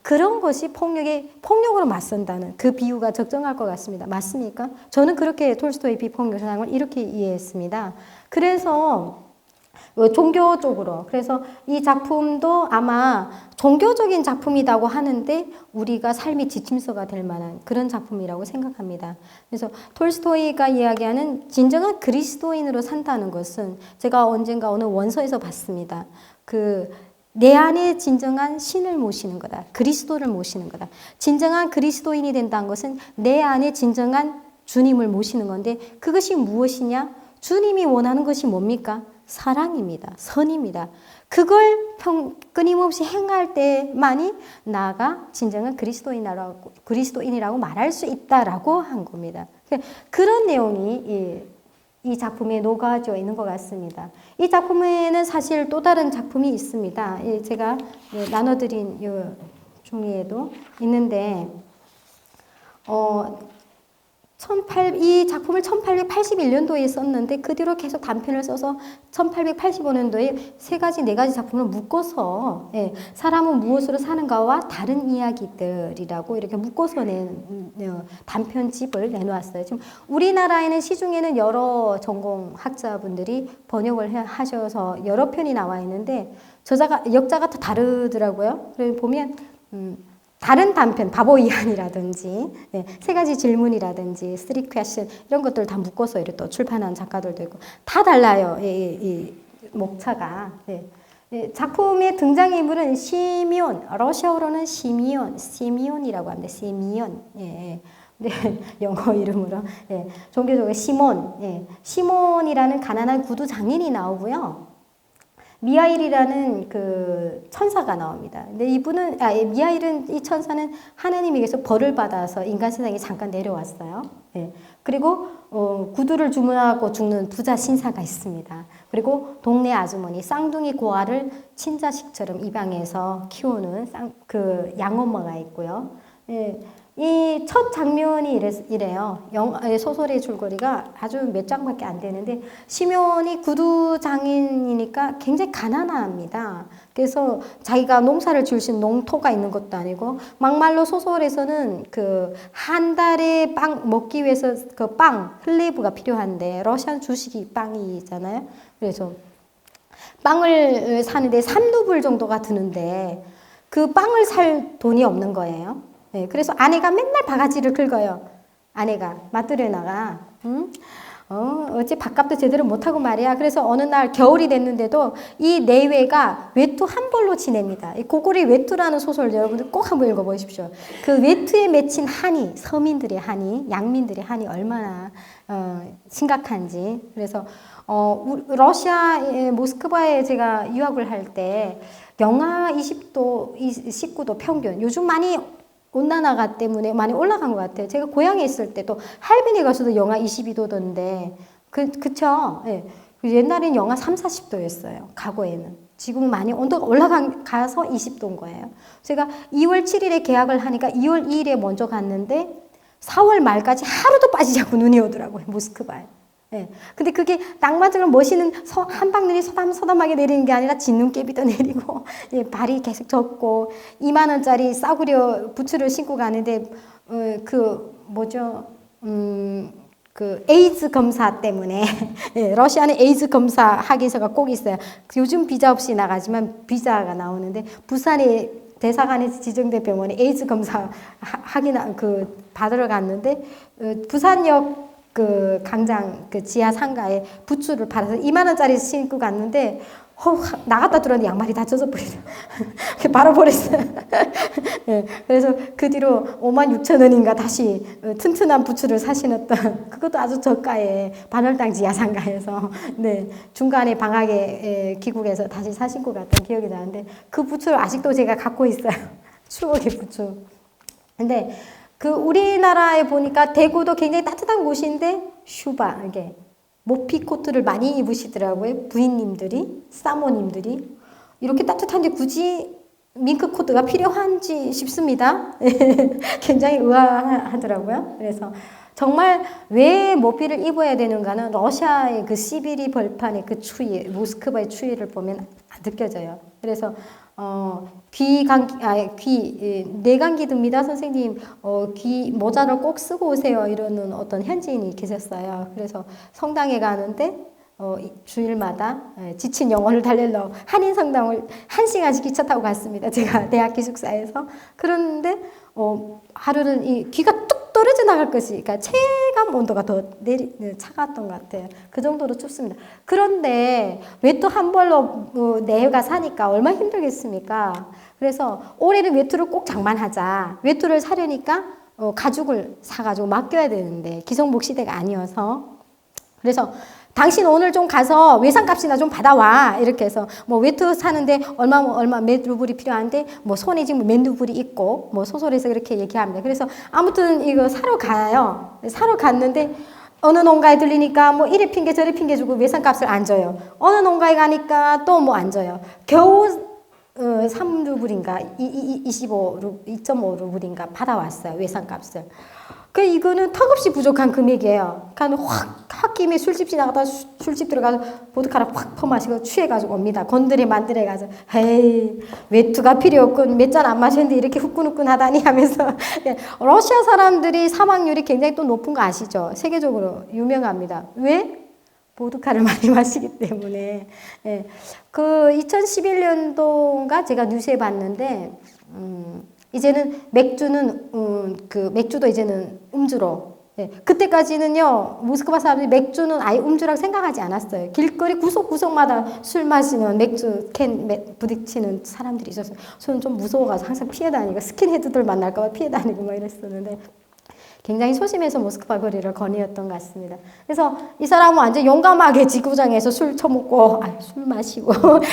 그런 것이 폭력으로 맞선다는 그 비유가 적정할 것 같습니다. 맞습니까? 저는 그렇게 톨스토이 비폭력 사상을 이렇게 이해했습니다. 그래서 종교적으로 그래서 이 작품도 아마 종교적인 작품이라고 하는데 우리가 삶의 지침서가 될 만한 그런 작품이라고 생각합니다. 그래서 톨스토이가 이야기하는 진정한 그리스도인으로 산다는 것은 제가 언젠가 어느 원서에서 봤습니다. 내 안에 진정한 신을 모시는 거다. 그리스도를 모시는 거다. 진정한 그리스도인이 된다는 것은 내 안에 진정한 주님을 모시는 건데 그것이 무엇이냐? 주님이 원하는 것이 뭡니까? 사랑입니다. 선입니다. 그걸 끊임없이 행할 때만이 나가 진정한 그리스도인이라고 말할 수 있다라고 한 겁니다. 그런 내용이 이 작품에 녹아져 있는 것 같습니다. 이 작품에는 사실 또 다른 작품이 있습니다. 제가 나눠드린 이 종이에도 있는데, 이 작품을 1881년도에 썼는데 그 뒤로 계속 단편을 써서 1885년도에 네 가지 작품을 묶어서 사람은 무엇으로 사는가와 다른 이야기들이라고 이렇게 묶어서 낸 단편집을 내놓았어요. 지금 우리나라에는 시중에는 여러 전공학자분들이 번역을 하셔서 여러 편이 나와 있는데 역자가 다 다르더라고요. 그래서 보면 다른 단편, 바보 이한이라든지, 세 가지 질문이라든지, 3 question, 이런 것들 다 묶어서 이렇게 또 출판한 작가들도 있고, 다 달라요, 이 목차가. 작품의 등장인물은 시미온, 러시아어로는 시미온이라고 합니다. 시미온. 영어 이름으로. 종교적으로 시몬이라는 가난한 구두 장인이 나오고요. 미하일이라는 그 천사가 나옵니다. 근데 미하일은 이 천사는 하나님에게서 벌을 받아서 인간 세상에 잠깐 내려왔어요. 그리고 구두를 주문하고 죽는 부자 신사가 있습니다. 그리고 동네 아주머니 쌍둥이 고아를 친자식처럼 입양해서 키우는 그 양엄마가 있고요. 이 첫 장면이 이래요. 소설의 줄거리가 아주 몇 장밖에 안 되는데 시몬이 구두 장인이니까 굉장히 가난합니다. 그래서 자기가 농사를 지을 수 있는 농토가 있는 것도 아니고 막말로 소설에서는 그 한 달에 빵 먹기 위해서 그 빵, 흘레브가 필요한데 러시아 주식이 빵이잖아요. 그래서 빵을 사는데 3루블 정도가 드는데 그 빵을 살 돈이 없는 거예요. 네, 그래서 아내가 맨날 바가지를 긁어요. 아내가 맞들여나가 어째 밥값도 제대로 못하고 말이야. 그래서 어느 날 겨울이 됐는데도 이 내외가 외투 한 벌로 지냅니다. 이 고골이 외투라는 소설 여러분들 꼭 한번 읽어보십시오. 그 외투에 맺힌 한이, 서민들의 한이, 양민들의 한이 얼마나 심각한지. 그래서 러시아의 모스크바에 제가 유학을 할 때 영하 20도, 19도 평균. 요즘 많이 온난화가 때문에 많이 올라간 것 같아요. 제가 고향에 있을 때도 할빈에 가서도 영하 22도던데 그쵸? 예. 옛날엔 영하 3, 40도였어요. 과거에는. 지금 많이 온도가 올라가서 20도인 거예요. 제가 2월 7일에 계약을 하니까 2월 2일에 먼저 갔는데 4월 말까지 하루도 빠지지 않고 눈이 오더라고요. 모스크바에. 예. 근데 그게 낭만적으로 멋있는 한방눈이 소담소담하게 내리는 게 아니라 진눈깨비도 내리고, 예, 발이 계속 젖고, 2만 원짜리 싸구려 부츠를 신고 가는데, 그 에이즈 검사 때문에, 예, 러시아는 에이즈 검사 학위서가 꼭 있어요. 요즘 비자 없이 나가지만 비자가 나오는데, 부산에 대사관에서 지정된 병원에 에이즈 검사 받으러 갔는데, 부산역 그 강장 그 지하 상가에 부츠를 팔아서 2만 원짜리 신고 갔는데 나갔다 들어왔는데 양말이 다 젖어버리죠. 바로 버렸어요. 네, 그래서 그 뒤로 56,000원인가 다시 튼튼한 부츠를 사 신었던 그것도 아주 저가의 반월당 지하 상가에서 네, 중간에 방학에 귀국해서 다시 사 신고 갔던 기억이 나는데 그 부츠를 아직도 제가 갖고 있어요. 추억의 부츠. 근데 그 우리나라에 보니까 대구도 굉장히 따뜻한 곳인데 슈바 이게 모피 코트를 많이 입으시더라고요. 부인님들이, 사모님들이 이렇게 따뜻한데 굳이 밍크 코트가 필요한지 싶습니다. 굉장히 의아하더라고요. 그래서 정말 왜 모피를 입어야 되는가는 러시아의 그 시비리 벌판의 그 추위, 모스크바의 추위를 보면 느껴져요. 그래서 뇌감기 듭니다. 선생님, 귀 모자를 꼭 쓰고 오세요. 이러는 어떤 현지인이 계셨어요. 그래서 성당에 가는데, 주일마다 지친 영혼을 달래러 한인성당을 1시간씩 기차 타고 갔습니다. 제가 대학 기숙사에서. 그런데, 하루는 이 귀가 뚝 떨어져 나갈 것이, 그러니까 체감 온도가 더 차가웠던 것 같아요. 그 정도로 춥습니다. 그런데 외투 한 벌로 내가 사니까 얼마나 힘들겠습니까? 그래서 올해는 외투를 꼭 장만하자. 외투를 사려니까 가죽을 사가지고 맡겨야 되는데 기성복 시대가 아니어서 그래서 당신 오늘 좀 가서 외상값이나 좀 받아와. 이렇게 해서 뭐 외투 사는데 얼마 몇 루블이 필요한데 뭐 손에 지금 몇 루블이 있고 뭐 소설에서 그렇게 얘기합니다. 그래서 아무튼 이거 사러 가요. 사러 갔는데 어느 농가에 들리니까 뭐 이래 핑계 저래 핑계 주고 외상값을 안 줘요. 어느 농가에 가니까 또 뭐 안 줘요. 겨우 3루블인가 2.5루블인가 받아왔어요. 외상값을. 그 이거는 턱없이 부족한 금액이에요. 그러니까 홧김에 술집 지나가다 술집 들어가서 보드카를 확 퍼마시고 취해가지고 옵니다. 건드려 만들어가지고 에이 외투가 필요 없군 몇 잔 안 마셨는데 이렇게 후끈후끈하다니 하면서 러시아 사람들이 사망률이 굉장히 또 높은 거 아시죠? 세계적으로 유명합니다. 왜? 보드카를 많이 마시기 때문에. 예. 그 2011년도인가 제가 뉴스에 봤는데 이제는 맥주도 이제는 음주로. 예. 그때까지는요, 모스크바 사람들이 맥주는 아예 음주라고 생각하지 않았어요. 길거리 구석구석마다 술 마시는 맥주 캔 부딪히는 사람들이 있었어요. 저는 좀 무서워가지고 항상 피해 다니고 스킨헤드들 만날까봐 피해 다니고 막 이랬었는데 굉장히 소심해서 모스크바 거리를 거니었던 것 같습니다. 그래서 이 사람은 완전 용감하게 지구장에서 술 처먹고, 술 마시고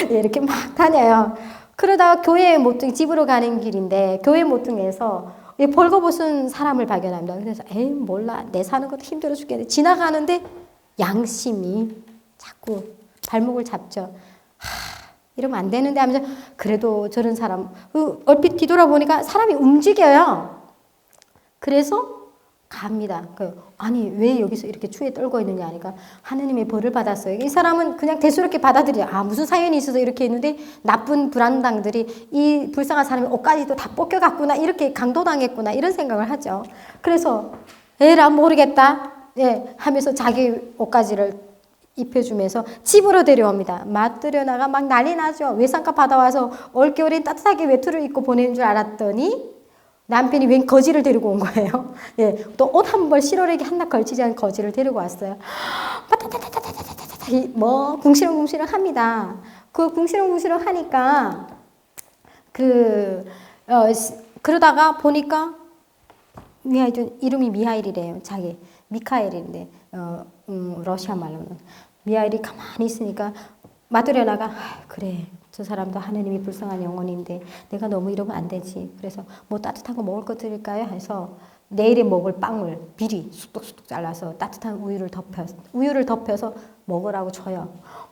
이렇게 막 다녀요. 그러다가 교회 모퉁이 집으로 가는 길인데 교회 모퉁이에서 벌거벗은 사람을 발견합니다. 그래서 에이 몰라 내 사는 것도 힘들어 죽겠네. 지나가는데 양심이 자꾸 발목을 잡죠. 이러면 안 되는데 하면서 그래도 저런 사람 얼핏 뒤돌아보니까 사람이 움직여요. 그래서 갑니다. 아니 왜 여기서 이렇게 추위에 떨고 있느냐 하니까 하느님의 벌을 받았어요. 이 사람은 그냥 대수롭게 받아들여. 무슨 사연이 있어서 이렇게 했는데 나쁜 불안당들이 이 불쌍한 사람의 옷까지도 다 뺏겨갔구나, 이렇게 강도당했구나, 이런 생각을 하죠. 그래서 에라 모르겠다 하면서 자기 옷가지를 입혀주면서 집으로 데려옵니다. 맞들여나가 막 난리 나죠. 외상값 받아와서 올겨울엔 따뜻하게 외투를 입고 보내는 줄 알았더니 남편이 웬 거지를 데리고 온 거예요. 또 옷 한 벌 실오래기 한낱 걸치지 않은 거지를 데리고 왔어요. 뭐 궁시렁궁시렁 합니다. 그 궁시렁궁시렁 하니까 그러다가 보니까 이름이 미하일이래요. 자기 미카엘인데 러시아 말로는 미하일이 가만히 있으니까 마드레나가 그래, 저 사람도 하느님이 불쌍한 영혼인데 내가 너무 이러면 안 되지. 그래서 뭐 따뜻한 거 먹을 거 드릴까요? 해서 내일에 먹을 빵을 미리 쑥둑쑥둑 잘라서 따뜻한 우유를 덮여서 먹으라고 줘요.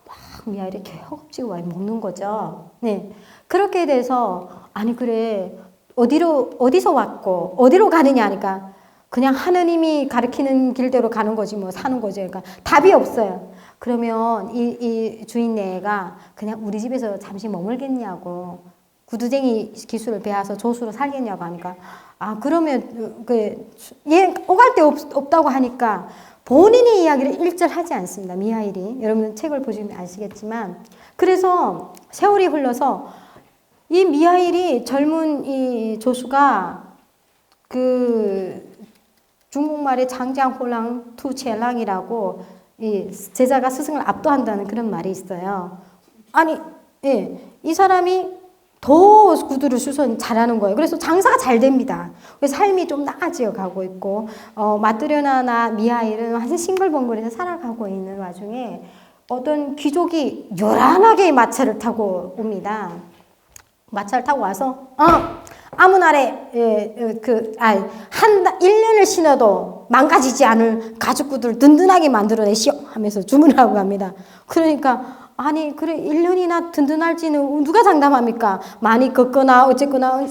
막 미하일이 이렇게 허겁지겁 많이 먹는 거죠. 네, 그렇게 돼서 아니 그래 어디서 왔고 어디로 가느냐 하니까 그냥 하느님이 가르치는 길대로 가는 거지 뭐 사는 거지. 그러니까 답이 없어요. 그러면 이 주인네가 그냥 우리 집에서 잠시 머물겠냐고, 구두쟁이 기술을 배워서 조수로 살겠냐고 하니까 그러면 얘 오갈 데 없다고 하니까 본인의 이야기를 일절하지 않습니다. 미하일이. 여러분 책을 보시면 아시겠지만, 그래서 세월이 흘러서 이 미하일이 젊은 이 조수가 중국말에 장장호랑 투체랑이라고 이 제자가 스승을 압도한다는 그런 말이 있어요. 아니, 이 사람이 더 구두를 수선 잘하는 거예요. 그래서 장사가 잘 됩니다. 그래서 삶이 좀 나아져 가고 있고, 마트려나나 미하일은 완전 싱글벙글해서 살아가고 있는 와중에 어떤 귀족이 요란하게 마차를 타고 옵니다. 마차를 타고 와서, 아무 날에, 1년을 신어도 망가지지 않을 가죽 구두를 든든하게 만들어내시오 하면서 주문을 하고 갑니다. 그러니까, 아니, 그래, 1년이나 든든할지는 누가 장담합니까? 많이 걷거나, 어쨌거나.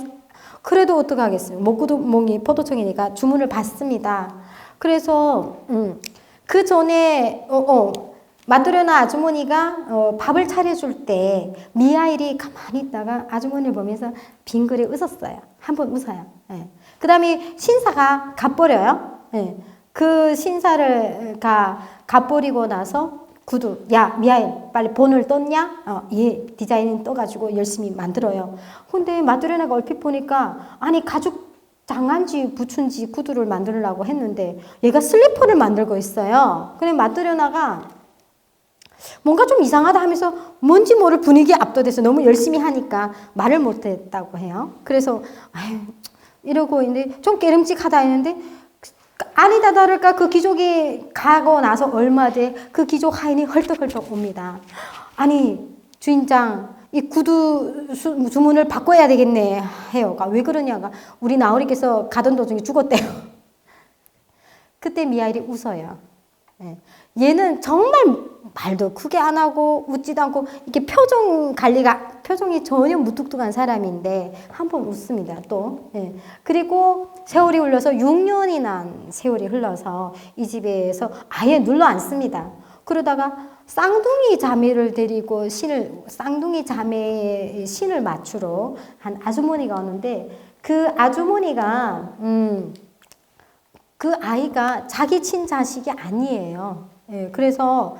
그래도 어떡하겠어요. 목구멍이 포도청이니까 주문을 받습니다. 그래서, 그 전에, 마드레나 아주머니가 밥을 차려줄 때 미하일이 가만히 있다가 아주머니를 보면서 빙그레 웃었어요. 한번 웃어요. 그 다음에 신사가 갚버려요. 그 신사를 갚버리고 나서 야 미하일 빨리 본을 떴냐? 예, 디자인 떠가지고 열심히 만들어요. 근데 마드레나가 얼핏 보니까 아니 가죽 장한지 부춘지 구두를 만들려고 했는데 얘가 슬리퍼를 만들고 있어요. 근데 마드레나가 뭔가 좀 이상하다 하면서 뭔지 모를 분위기에 압도돼서 너무 열심히 하니까 말을 못했다고 해요. 그래서 이러고 있는데 좀 깨름직하다 했는데 아니다 다를까 그 귀족이 가고 나서 얼마 뒤에 그 귀족 하인이 헐떡헐떡 옵니다. 아니 주인장 이 구두 주문을 바꿔야 되겠네 해요. 왜 그러냐가 우리 나으리께서 가던 도중에 죽었대요. 그때 미하일이 웃어요. 얘는 정말 말도 크게 안 하고 웃지도 않고 이렇게 표정이 전혀 무뚝뚝한 사람인데 한번 웃습니다. 또 그리고 세월이 흘러서 6년이 난 세월이 흘러서 이 집에서 아예 눌러 앉습니다. 그러다가 쌍둥이 자매를 데리고 쌍둥이 자매의 신을 맞추러 한 아주머니가 오는데 그 아주머니가 그 아이가 자기 친자식이 아니에요. 그래서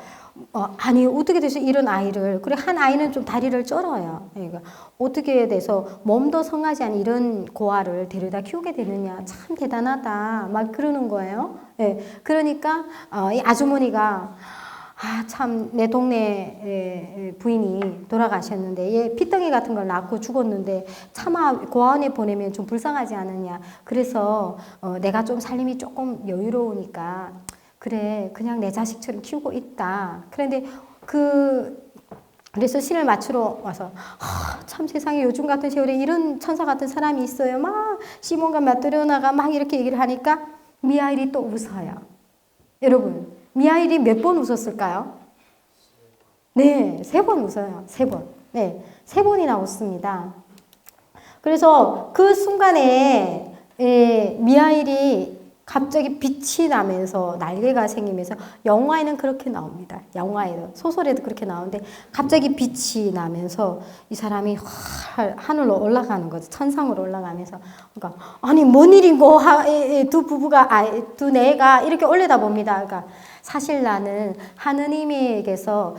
아니 어떻게 돼서 이런 아이를 그래 한 아이는 좀 다리를 쩔어요. 그러니까 어떻게 돼서 몸도 성하지 않은 이런 고아를 데려다 키우게 되느냐 참 대단하다 막 그러는 거예요. 그러니까 이 아주머니가 참 내 동네 부인이 돌아가셨는데 얘 피덩이 같은 걸 낳고 죽었는데 차마 고아원에 보내면 좀 불쌍하지 않느냐. 그래서 내가 좀 살림이 조금 여유로우니까 그래 그냥 내 자식처럼 키우고 있다. 그런데 그래서 신을 맞추러 와서 참 세상에 요즘 같은 세월에 이런 천사 같은 사람이 있어요. 막 시몬과 마트레나가 막 이렇게 얘기를 하니까 미하일이 또 웃어요. 여러분 미하일이 몇 번 웃었을까요? 네, 3번 웃어요. 3번. 네, 3번이나 웃습니다. 그래서 그 순간에 미하일이 갑자기 빛이 나면서 날개가 생기면서 영화에는 그렇게 나옵니다. 영화에도 소설에도 그렇게 나오는데 갑자기 빛이 나면서 이 사람이 하늘로 올라가는 거죠. 천상으로 올라가면서 그러니까 아니 뭔 일인고 두 부부가 두 내가 이렇게 올려다봅니다. 그러니까 사실 나는 하느님에게서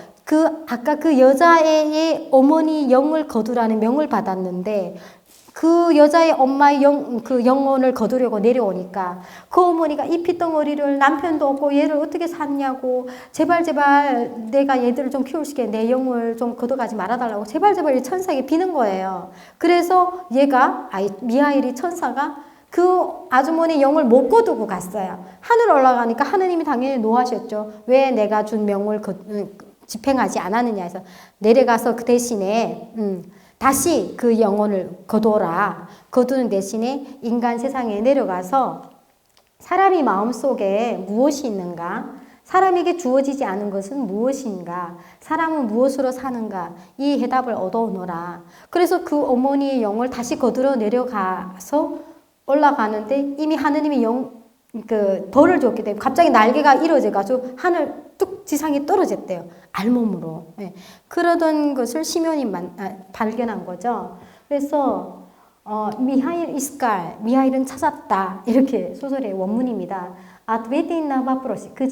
아까 그 여자의 어머니 영을 거두라는 명을 받았는데 그 여자의 엄마의 그 영혼을 거두려고 내려오니까 그 어머니가 이 피덩어리를 남편도 없고 얘를 어떻게 샀냐고 제발 내가 얘들을 좀 키울 수 있게 내 영을 좀 거둬가지 말아달라고 제발 이 천사에게 비는 거예요. 그래서 미하일이 천사가 그 아주머니 영을 못 거두고 갔어요. 하늘 올라가니까 하느님이 당연히 노하셨죠. 왜 내가 준 명을 집행하지 않았느냐 해서 내려가서 그 대신에 다시 그 영혼을 거둬라. 거두는 대신에 인간 세상에 내려가서 사람이 마음속에 무엇이 있는가? 사람에게 주어지지 않은 것은 무엇인가? 사람은 무엇으로 사는가? 이 해답을 얻어오너라. 그래서 그 어머니의 영을 다시 거두러 내려가서 올라가는데 이미 하느님이 벌을 줬기 때문에 갑자기 날개가 일어져가지고 하늘 뚝 지상에 떨어졌대요. 알몸으로. 네. 그러던 것을 시몬이 발견한 거죠. 그래서 미하일 이스칼, 미하일은 찾았다. 이렇게 소설의 원문입니다. 아트베티나 바프로시 이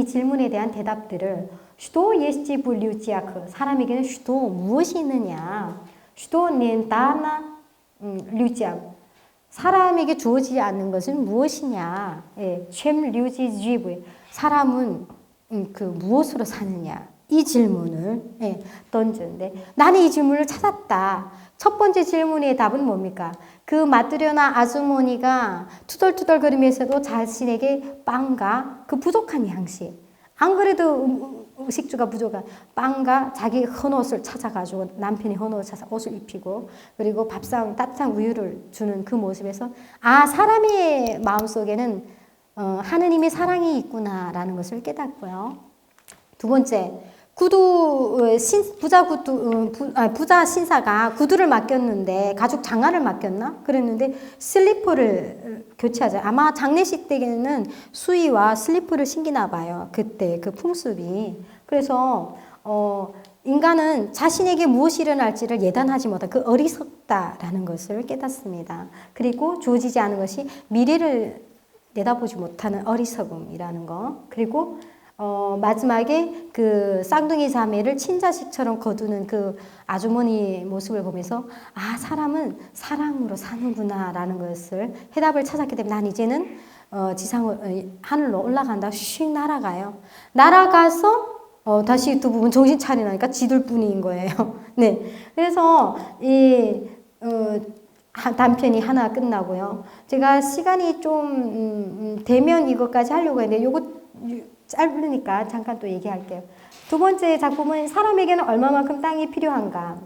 질문에 대한 대답들을 슈도 예스지 불류지아크 사람에게는 슈도 무엇이 있느냐? 슈도 넨다나 류지아크 사람에게 주어지지 않는 것은 무엇이냐? 쳔 류지 쥐브 사람은 그 무엇으로 사느냐? 이 질문을 던지는데 나는 이 질문을 찾았다. 첫 번째 질문의 답은 뭡니까? 그 마트리오나 아주머니가 투덜투덜거리면서도 자신에게 빵과 그 부족한 양식 안 그래도 식주가 부족한 빵과 자기 헌옷을 찾아가지고 남편이 헌옷을 찾아 옷을 입히고 그리고 밥상 따뜻한 우유를 주는 그 모습에서 사람의 마음속에는 하느님의 사랑이 있구나라는 것을 깨닫고요. 두 번째, 부자 신사가 구두를 맡겼는데 가죽 장화를 맡겼나? 그랬는데 슬리퍼를 교체하자. 아마 장례식 때에는 수의와 슬리퍼를 신기나 봐요. 그때 그 풍습이. 그래서 인간은 자신에게 무엇이 일어날지를 예단하지 못한 그 어리석다라는 것을 깨닫습니다. 그리고 주어지지 않은 것이 미래를 내다보지 못하는 어리석음이라는 거. 그리고 마지막에 그 쌍둥이 자매를 친자식처럼 거두는 그 아주머니의 모습을 보면서 사람은 사랑으로 사는구나 라는 것을 해답을 찾았기 때문에 난 이제는 하늘로 올라간다. 슉 날아가요. 날아가서 다시 두 부분 정신 차리니까 지들 뿐인 거예요. 네. 그래서 단편이 하나 끝나고요. 제가 시간이 좀 되면 이것까지 하려고 했는데 요거 짧으니까 잠깐 또 얘기할게요. 두 번째 작품은 사람에게는 얼마만큼 땅이 필요한가.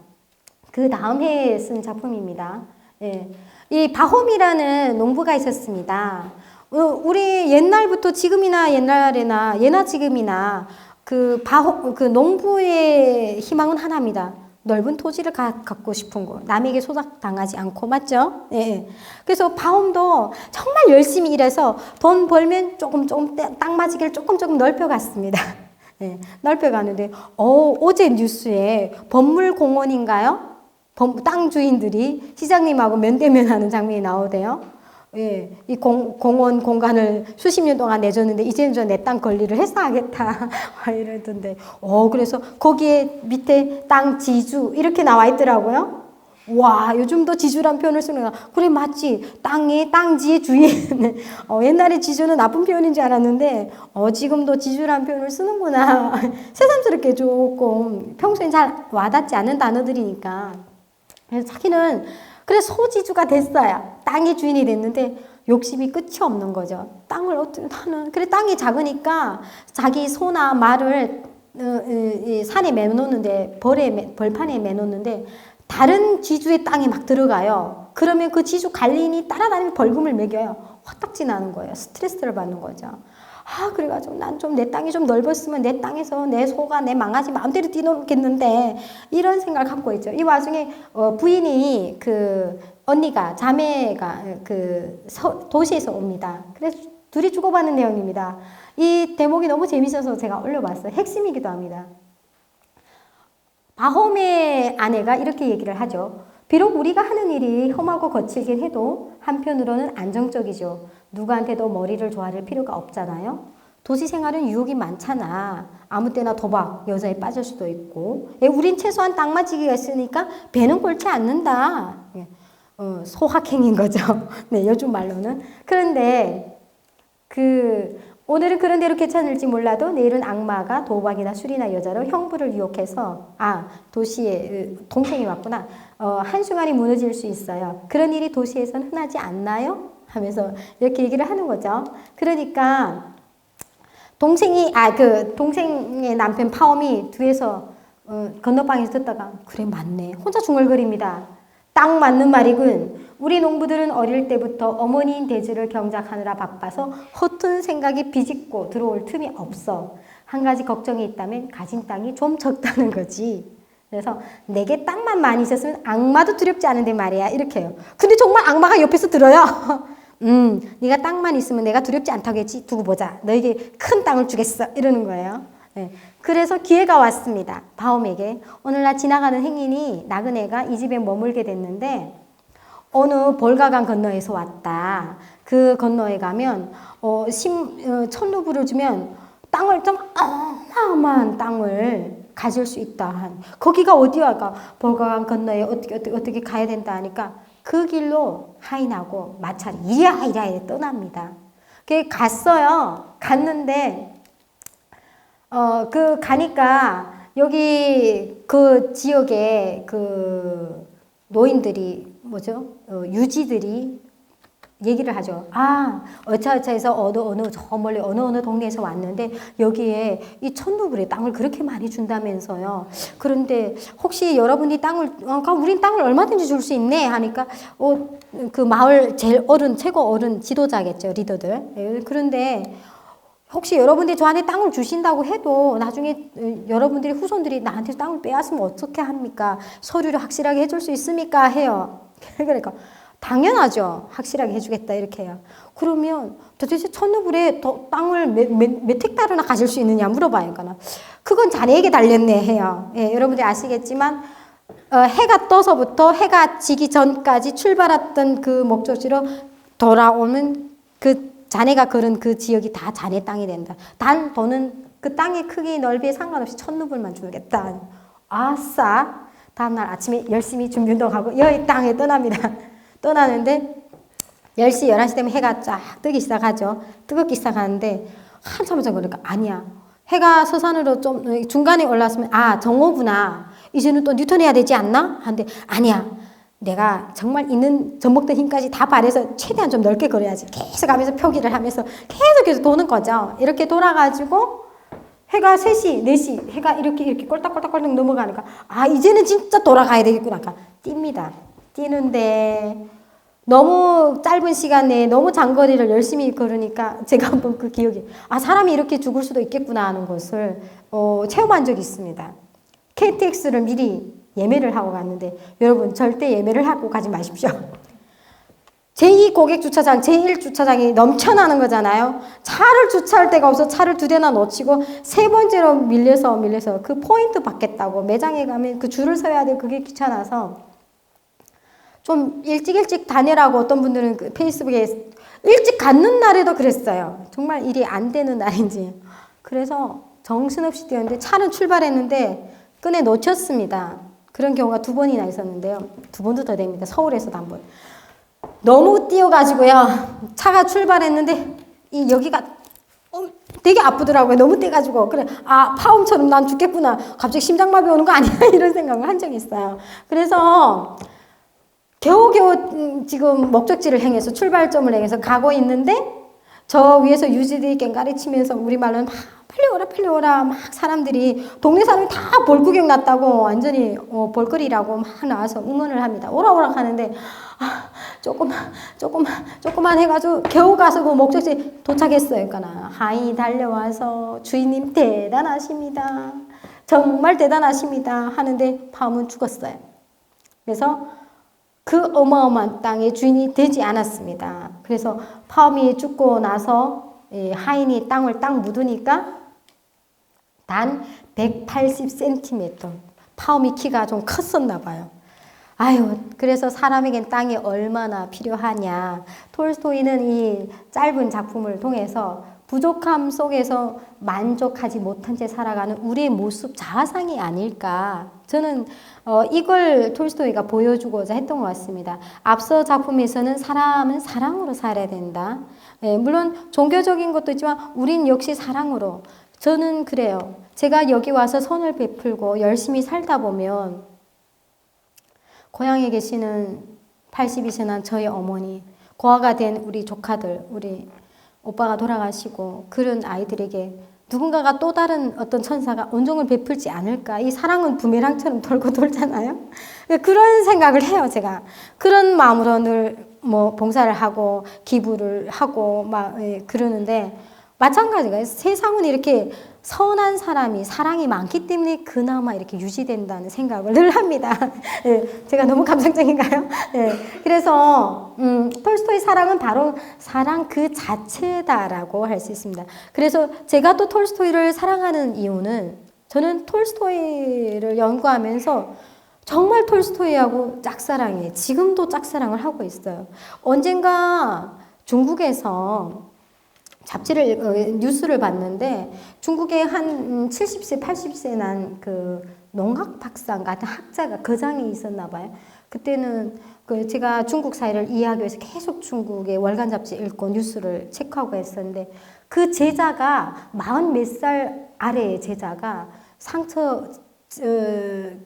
그 다음 해에 쓴 작품입니다. 이 바홈이라는 농부가 있었습니다. 우리 옛날부터 지금이나 옛날에나 예나 지금이나 그 농부의 희망은 하나입니다. 넓은 토지를 갖고 싶은 거. 남에게 소작당하지 않고, 맞죠? 예. 그래서 바움도 정말 열심히 일해서 돈 벌면 조금 땅 맞이기를 조금 넓혀갔습니다. 예. 넓혀가는데, 어제 뉴스에 법물공원인가요? 땅 주인들이 시장님하고 면대면 하는 장면이 나오대요. 예, 이 공원 공간을 수십 년 동안 내줬는데 이제는 내 땅 권리를 해소하겠다 이러던데 그래서 거기에 밑에 땅 지주 이렇게 나와 있더라고요. 와, 요즘도 지주란 표현을 쓰는 거야. 그래, 맞지. 땅지의 주인. 옛날에 지주는 나쁜 표현인 줄 알았는데 지금도 지주란 표현을 쓰는구나. 새삼스럽게 조금 평소엔 잘 와닿지 않는 단어들이니까. 그래서 자기는 그래서 소지주가 됐어요. 땅의 주인이 됐는데 욕심이 끝이 없는 거죠. 땅을 어떻게 하는? 그래, 땅이 작으니까 자기 소나 말을 산에 매놓는데 벌판에 매놓는데 다른 지주의 땅에 막 들어가요. 그러면 그 지주 관리인이 따라다니면 벌금을 매겨요. 화딱지 나는 거예요. 스트레스를 받는 거죠. 그래가지고 난 좀 내 땅이 좀 넓었으면 내 땅에서 내 소가 내 망아지 마음대로 뛰놀겠는데 이런 생각을 갖고 있죠. 이 와중에 부인이 그 언니가 자매가 도시에서 옵니다. 그래서 둘이 주고받는 내용입니다. 이 대목이 너무 재밌어서 제가 올려봤어요. 핵심이기도 합니다. 바홈의 아내가 이렇게 얘기를 하죠. 비록 우리가 하는 일이 험하고 거칠긴 해도 한편으로는 안정적이죠. 누구한테도 머리를 조아릴 필요가 없잖아요. 도시 생활은 유혹이 많잖아. 아무 때나 도박, 여자에 빠질 수도 있고. 우린 최소한 땅맞이기가 있으니까 배는 꼴지 않는다. 소확행인 거죠. 네, 요즘 말로는. 그런데 오늘은 그런 대로 괜찮을지 몰라도 내일은 악마가 도박이나 술이나 여자로 형부를 유혹해서 도시에 동생이 왔구나. 한순간에 무너질 수 있어요. 그런 일이 도시에서는 흔하지 않나요? 하면서 이렇게 얘기를 하는 거죠. 그러니까 동생의 남편 파옴이 뒤에서 건너방에서 듣다가 그래 맞네. 혼자 중얼거립니다. 딱 맞는 말이군. 우리 농부들은 어릴 때부터 어머니인 대지를 경작하느라 바빠서 허튼 생각이 비집고 들어올 틈이 없어. 한 가지 걱정이 있다면 가진 땅이 좀 적다는 거지. 그래서 내게 땅만 많이 있었으면 악마도 두렵지 않은데 말이야. 이렇게 해요. 근데 정말 악마가 옆에서 들어요. 네가 땅만 있으면 내가 두렵지 않다고 했지. 두고 보자. 너에게 큰 땅을 주겠어. 이러는 거예요. 네. 그래서 기회가 왔습니다. 바옴에게. 오늘날 지나가는 행인이 나그네가 이 집에 머물게 됐는데 어느 볼가강 건너에서 왔다. 그 건너에 가면 천루불을 주면 땅을 좀 어마어마한 땅을 가질 수 있다. 거기가 어디야? 볼가강 건너에 어떻게 가야 된다 하니까 그 길로 하인하고 마찰이 이리야 떠납니다. 갔어요. 갔는데 가니까 여기 그 지역에 그 노인들이 유지들이 얘기를 하죠. 어차어차해서 저 멀리 어느 동네에서 왔는데 여기에 이 천루불의 땅을 그렇게 많이 준다면서요. 그런데 혹시 여러분이 우린 땅을 얼마든지 줄 수 있네 하니까 그 마을 최고 어른 지도자겠죠, 리더들. 그런데 혹시 여러분들이 저한테 땅을 주신다고 해도 나중에 여러분들이 후손들이 나한테 땅을 빼앗으면 어떻게 합니까? 서류를 확실하게 해줄 수 있습니까? 해요. 그러니까 당연하죠. 확실하게 해주겠다 이렇게 해요. 그러면 도대체 천루불에 땅을 몇 헥타르나 가질 수 있느냐 물어봐요. 그러니까 그건 자네에게 달렸네 해요. 예, 여러분들이 아시겠지만 해가 떠서부터 해가 지기 전까지 출발했던 그 목적지로 돌아오는 자네가 걸은 그 지역이 다 자네 땅이 된다. 단 돈은 그 땅의 크기 넓이에 상관없이 천루불만 주겠다. 아싸. 다음날 아침에 열심히 준비운동하고 여기 땅에 떠납니다. 떠나는데 10시, 11시 되면 해가 쫙 뜨기 시작하죠. 뜨겁기 시작하는데 한참 그러니까 아니야. 해가 서산으로 좀 중간에 올랐으면 정오구나. 이제는 또 뉴턴 해야 되지 않나? 하는데 아니야. 내가 정말 있는 젖먹던 힘까지 다 발해서 최대한 좀 넓게 걸어야지. 계속 가면서 표기를 하면서 계속 도는 거죠. 이렇게 돌아가지고 해가 3시, 4시 해가 이렇게 꼴딱꼴딱 넘어가니까 이제는 진짜 돌아가야 되겠구나. 뜁니다. 뛰는데 너무 짧은 시간 내에 너무 장거리를 열심히 걸으니까 제가 한번 그 기억이 사람이 이렇게 죽을 수도 있겠구나 하는 것을 체험한 적이 있습니다. KTX를 미리 예매를 하고 갔는데 여러분 절대 예매를 하고 가지 마십시오. 제2 고객주차장, 제1 주차장이 넘쳐나는 거잖아요. 차를 주차할 데가 없어 차를 2대나 놓치고 세 번째로 밀려서 그 포인트 받겠다고 매장에 가면 그 줄을 서야 돼. 그게 귀찮아서 좀 일찍 다니라고 어떤 분들은 그 페이스북에 일찍 갔는 날에도 그랬어요. 정말 일이 안 되는 날인지. 그래서 정신없이 뛰었는데 차는 출발했는데 끈에 놓쳤습니다. 그런 경우가 2번이나 있었는데요. 2번도 더 됩니다. 서울에서도 한 번. 너무 뛰어가지고요. 차가 출발했는데 여기가 되게 아프더라고요. 너무 떼가지고. 그래, 파움처럼 난 죽겠구나. 갑자기 심장마비 오는 거 아니야? 이런 생각을 한 적이 있어요. 그래서 겨우겨우 지금 목적지를 향해서 출발점을 향해서 가고 있는데 저 위에서 유지들이 깽가리 치면서 우리말로는 막 빨리 오라 막 사람들이 동네 사람이 다 볼구경 났다고 완전히 볼거리라고 막 나와서 응원을 합니다. 오라 하는데 조금만 해가지고 겨우 가서 그 목적지 도착했어요. 그러니까 하인이 달려와서 주인님 대단하십니다. 정말 대단하십니다. 하는데 파움은 죽었어요. 그래서 그 어마어마한 땅의 주인이 되지 않았습니다. 그래서 파움이 죽고 나서 하인이 땅을 딱 묻으니까 단 180cm. 파움이 키가 좀 컸었나 봐요. 아유, 그래서 사람에겐 땅이 얼마나 필요하냐. 톨스토이는 이 짧은 작품을 통해서 부족함 속에서 만족하지 못한 채 살아가는 우리의 모습 자화상이 아닐까. 저는 이걸 톨스토이가 보여주고자 했던 것 같습니다. 앞서 작품에서는 사람은 사랑으로 살아야 된다. 물론 종교적인 것도 있지만 우린 역시 사랑으로. 저는 그래요. 제가 여기 와서 선을 베풀고 열심히 살다 보면 고향에 계시는 80이 지난 저희 어머니, 고아가 된 우리 조카들, 우리 오빠가 돌아가시고 그런 아이들에게 누군가가 또 다른 어떤 천사가 온종을 베풀지 않을까. 이 사랑은 부메랑처럼 돌고 돌잖아요. 그런 생각을 해요, 제가. 그런 마음으로 늘 뭐 봉사를 하고 기부를 하고 막 그러는데 마찬가지가 세상은 이렇게 선한 사람이 사랑이 많기 때문에 그나마 이렇게 유지된다는 생각을 늘 합니다. 제가 너무 감성적인가요? 그래서 톨스토이 사랑은 바로 사랑 그 자체다라고 할 수 있습니다. 그래서 제가 또 톨스토이를 사랑하는 이유는 저는 톨스토이를 연구하면서 정말 톨스토이하고 짝사랑이에요. 지금도 짝사랑을 하고 있어요. 언젠가 중국에서 잡지를 뉴스를 봤는데 중국에 한 70세 80세 난 그 농학 박사 같은 학자가 거장이 있었나 봐요. 그때는 그 제가 중국 사회를 이해하기 위해서 계속 중국의 월간 잡지 읽고 뉴스를 체크하고 했었는데 그 제자가 40 몇 살 아래의 제자가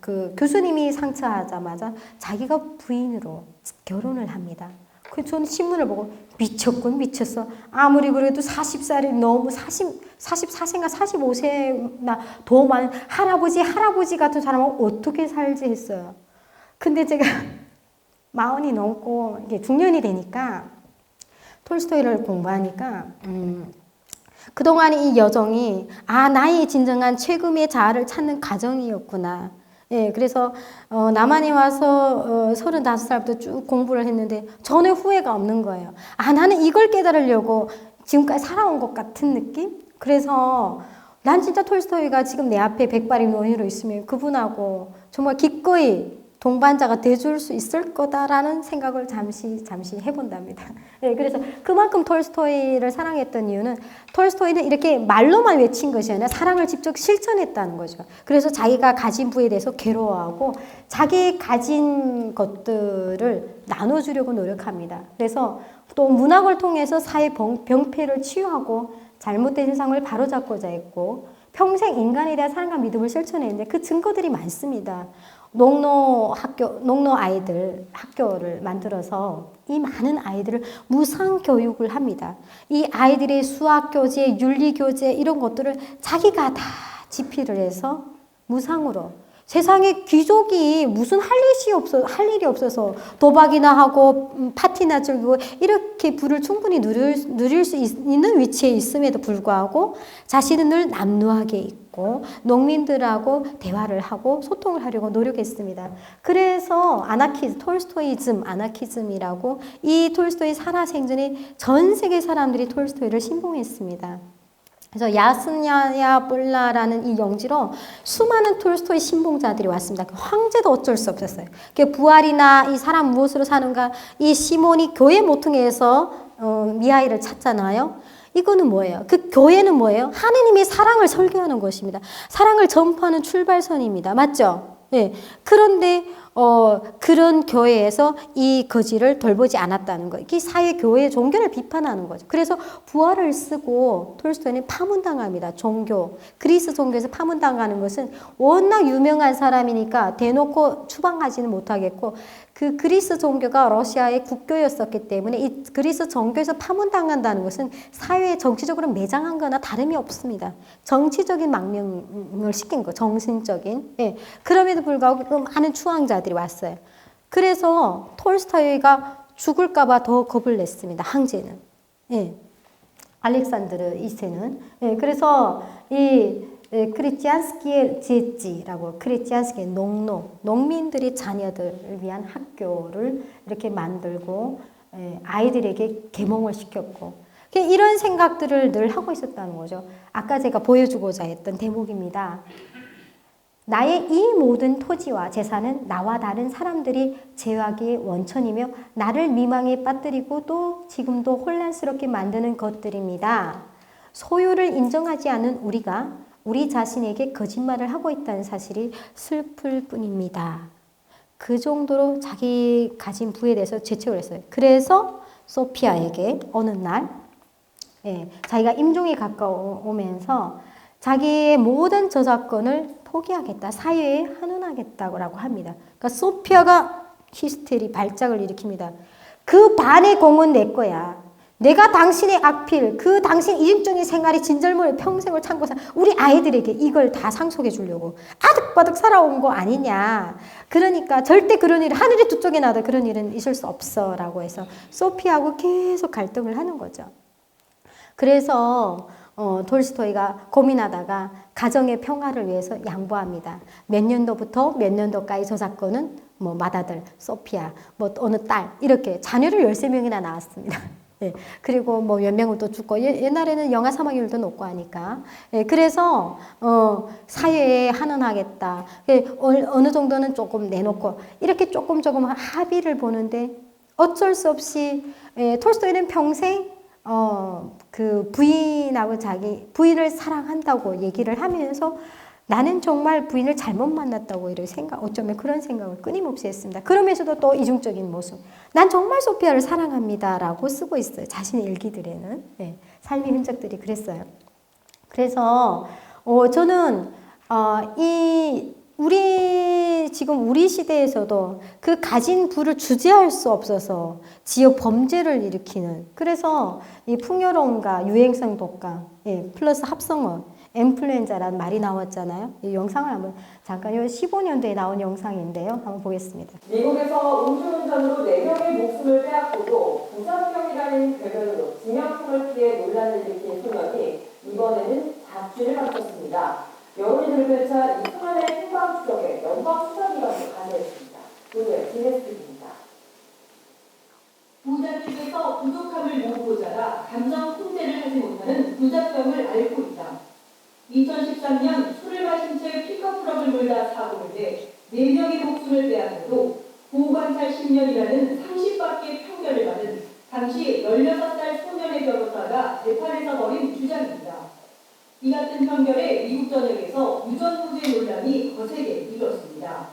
그 교수님이 상처하자마자 자기가 부인으로 결혼을 합니다. 그 저는 신문을 보고 미쳤군 미쳤어. 아무리 그래도 40살이 너무 44세인가 45세나 더 많은 할아버지 같은 사람은 어떻게 살지 했어요. 근데 제가 40이 넘고 이게 중년이 되니까 톨스토이를 공부하니까 그동안 이 여정이 나의 진정한 최고의 자아를 찾는 과정이었구나. 그래서 남한에 와서 35살부터 쭉 공부를 했는데 전혀 후회가 없는 거예요. 나는 이걸 깨달으려고 지금까지 살아온 것 같은 느낌? 그래서 난 진짜 톨스토이가 지금 내 앞에 백발의 논의로 있으면 그분하고 정말 기꺼이 동반자가 돼줄 수 있을 거다라는 생각을 잠시 해본답니다. 그래서 그만큼 톨스토이를 사랑했던 이유는 톨스토이는 이렇게 말로만 외친 것이 아니라 사랑을 직접 실천했다는 거죠. 그래서 자기가 가진 부에 대해서 괴로워하고 자기 가진 것들을 나눠주려고 노력합니다. 그래서 또 문학을 통해서 사회 병폐를 치유하고 잘못된 세상을 바로잡고자 했고 평생 인간에 대한 사랑과 믿음을 실천했는데 그 증거들이 많습니다. 농노 아이들 학교를 만들어서 이 많은 아이들을 무상 교육을 합니다. 이 아이들의 수학 교재, 윤리 교재 이런 것들을 자기가 다 집필을 해서 무상으로 세상에 귀족이 무슨 할 일이 없어서 도박이나 하고 파티나 즐기고 이렇게 부를 충분히 누릴 수 있는 위치에 있음에도 불구하고 자신은 늘 남루하게 있고 농민들하고 대화를 하고 소통을 하려고 노력했습니다. 그래서 아나키즘이라고 이 톨스토이 살아생전에 전 세계 사람들이 톨스토이를 신봉했습니다. 그래서 야스냐야 볼라라는 이 영지로 수많은 톨스토이 신봉자들이 왔습니다. 황제도 어쩔 수 없었어요. 부활이나 이 사람 무엇으로 사는가 이 시몬이 교회 모퉁이에서 미하일을 찾잖아요. 이거는 뭐예요? 그 교회는 뭐예요? 하느님의 사랑을 설교하는 것입니다. 사랑을 전파하는 출발선입니다. 맞죠? 네. 그런데 그런 교회에서 이 거지를 돌보지 않았다는 거예요. 이 사회 교회의 종교를 비판하는 거죠. 그래서 부활을 쓰고 톨스토이는 파문당합니다. 그리스 종교에서 파문당하는 것은 워낙 유명한 사람이니까 대놓고 추방하지는 못하겠고 그 그리스 종교가 러시아의 국교였었기 때문에 이 그리스 종교에서 파문당한다는 것은 사회에 정치적으로 매장한 거나 다름이 없습니다. 정치적인 망명을 시킨 거, 정신적인. 그럼에도 불구하고 많은 추앙자들이 왔어요. 그래서 톨스토이가 죽을까봐 더 겁을 냈습니다. 황제는. 알렉산드르 2세는. 그래서 이 크리스티안스키의 제지라고 크리스티안스키의 농민들이 자녀들을 위한 학교를 이렇게 만들고 아이들에게 계몽을 시켰고 이런 생각들을 늘 하고 있었다는 거죠. 아까 제가 보여주고자 했던 대목입니다. 나의 이 모든 토지와 재산은 나와 다른 사람들이 제약의 원천이며 나를 미망에 빠뜨리고 또 지금도 혼란스럽게 만드는 것들입니다. 소유를 인정하지 않은 우리가 우리 자신에게 거짓말을 하고 있다는 사실이 슬플 뿐입니다. 그 정도로 자기 가진 부에 대해서 죄책을 했어요. 그래서 소피아에게 어느 날 자기가 임종이 가까우면서 자기의 모든 저작권을 포기하겠다. 사회에 환원하겠다고 합니다. 그러니까 소피아가 히스테리 발작을 일으킵니다. 그 반의 공은 내 거야. 내가 당신의 악필, 그 당신 이중적인 생활이 진절모를 평생을 참고 우리 아이들에게 이걸 다 상속해 주려고 아득바득 살아온 거 아니냐. 그러니까 절대 그런 일, 하늘의 두 쪽에 나도 그런 일은 있을 수 없어 라고 해서 소피하고 계속 갈등을 하는 거죠. 그래서 톨스토이가 고민하다가 가정의 평화를 위해서 양보합니다. 몇 년도부터 몇 년도까지 저작권은 뭐 맏아들, 소피아, 뭐 어느 딸 이렇게 자녀를 13명이나 낳았습니다. 예, 그리고 뭐 몇 명은 또 죽고 옛날에는 영아 사망률도 높고 하니까 그래서 사회에 환원하겠다. 어느 정도는 조금 내놓고 이렇게 조금 합의를 보는데 어쩔 수 없이 톨스토이는 평생 그 부인하고 자기 부인을 사랑한다고 얘기를 하면서 나는 정말 부인을 잘못 만났다고 이런 생각, 어쩌면 그런 생각을 끊임없이 했습니다. 그러면서도 또 이중적인 모습. 난 정말 소피아를 사랑합니다. 라고 쓰고 있어요. 자신의 일기들에는. 삶의 흔적들이 그랬어요. 그래서, 저는, 지금 우리 시대에서도 그 가진 부를 주제할 수 없어서 지역 범죄를 일으키는, 그래서 이 풍요로움과 유행성 독감, 플러스 합성어, 인플루엔자라는 말이 나왔잖아요. 이 영상을 한번 잠깐 15년도에 나온 영상인데요. 한번 보겠습니다. 미국에서 음주운전으로 4명의 목숨을 빼앗고도 부작용이라는 배경으로 징역형을 피해 논란을 일으킨 소년이 이번에는 자취를 마쳤습니다. 여론이 들끓자 이 소년의 행방 추적에 연방수사기관이 가세했습니다. 오늘 기네스입니다. 부잣집에서 부족함을 모으고 자라 감정 통제를 하지 못하는 부작병을 앓고 있다. 2013년 술을 마신 채 픽업 트럭을 몰다 사고를 내 4명의 목숨을 빼앗아도 보호관찰 10년이라는 30밖의 판결을 받은 당시 16살 소년의 변호사가 재판에서 벌인 주장입니다. 이 같은 판결에 미국 전역에서 유전무죄 논란이 거세게 이루어졌습니다.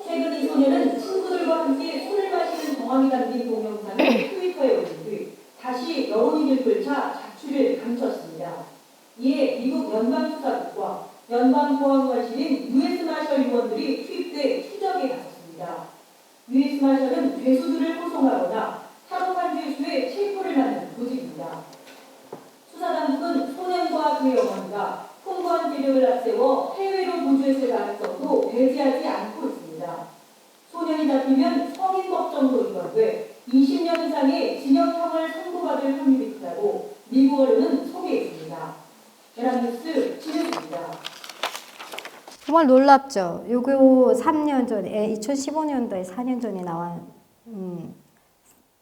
최근 이 소년은 친구들과 함께 술을 마시는 정황이 담긴 동영상을 트위터에 올린 뒤 다시 여론이 들끓자 자취를 감췄습니다. 이에 미국 연방수사국과 연방보안관실인 US 마셜 요원들이 투입돼 추적에 나섰습니다. US 마셜은 죄수들을 호송하거나 탈옥한 죄수의 체포를 하는 조직입니다. 수사당국은 소년과 그의 어머니가 풍부한 재력을 앞세워 해외로 도주했을 가능성도 배제하지 않고 있습니다. 소년이 잡히면 성인 법정도 위반돼 20년 이상의 징역형을 선고받을 확률이 크다고 미국 언론은 소개했습니다. 계란뉴스 진행입니다. 정말 놀랍죠. 요거 3년 전에 2015년도에 4년 전에 나온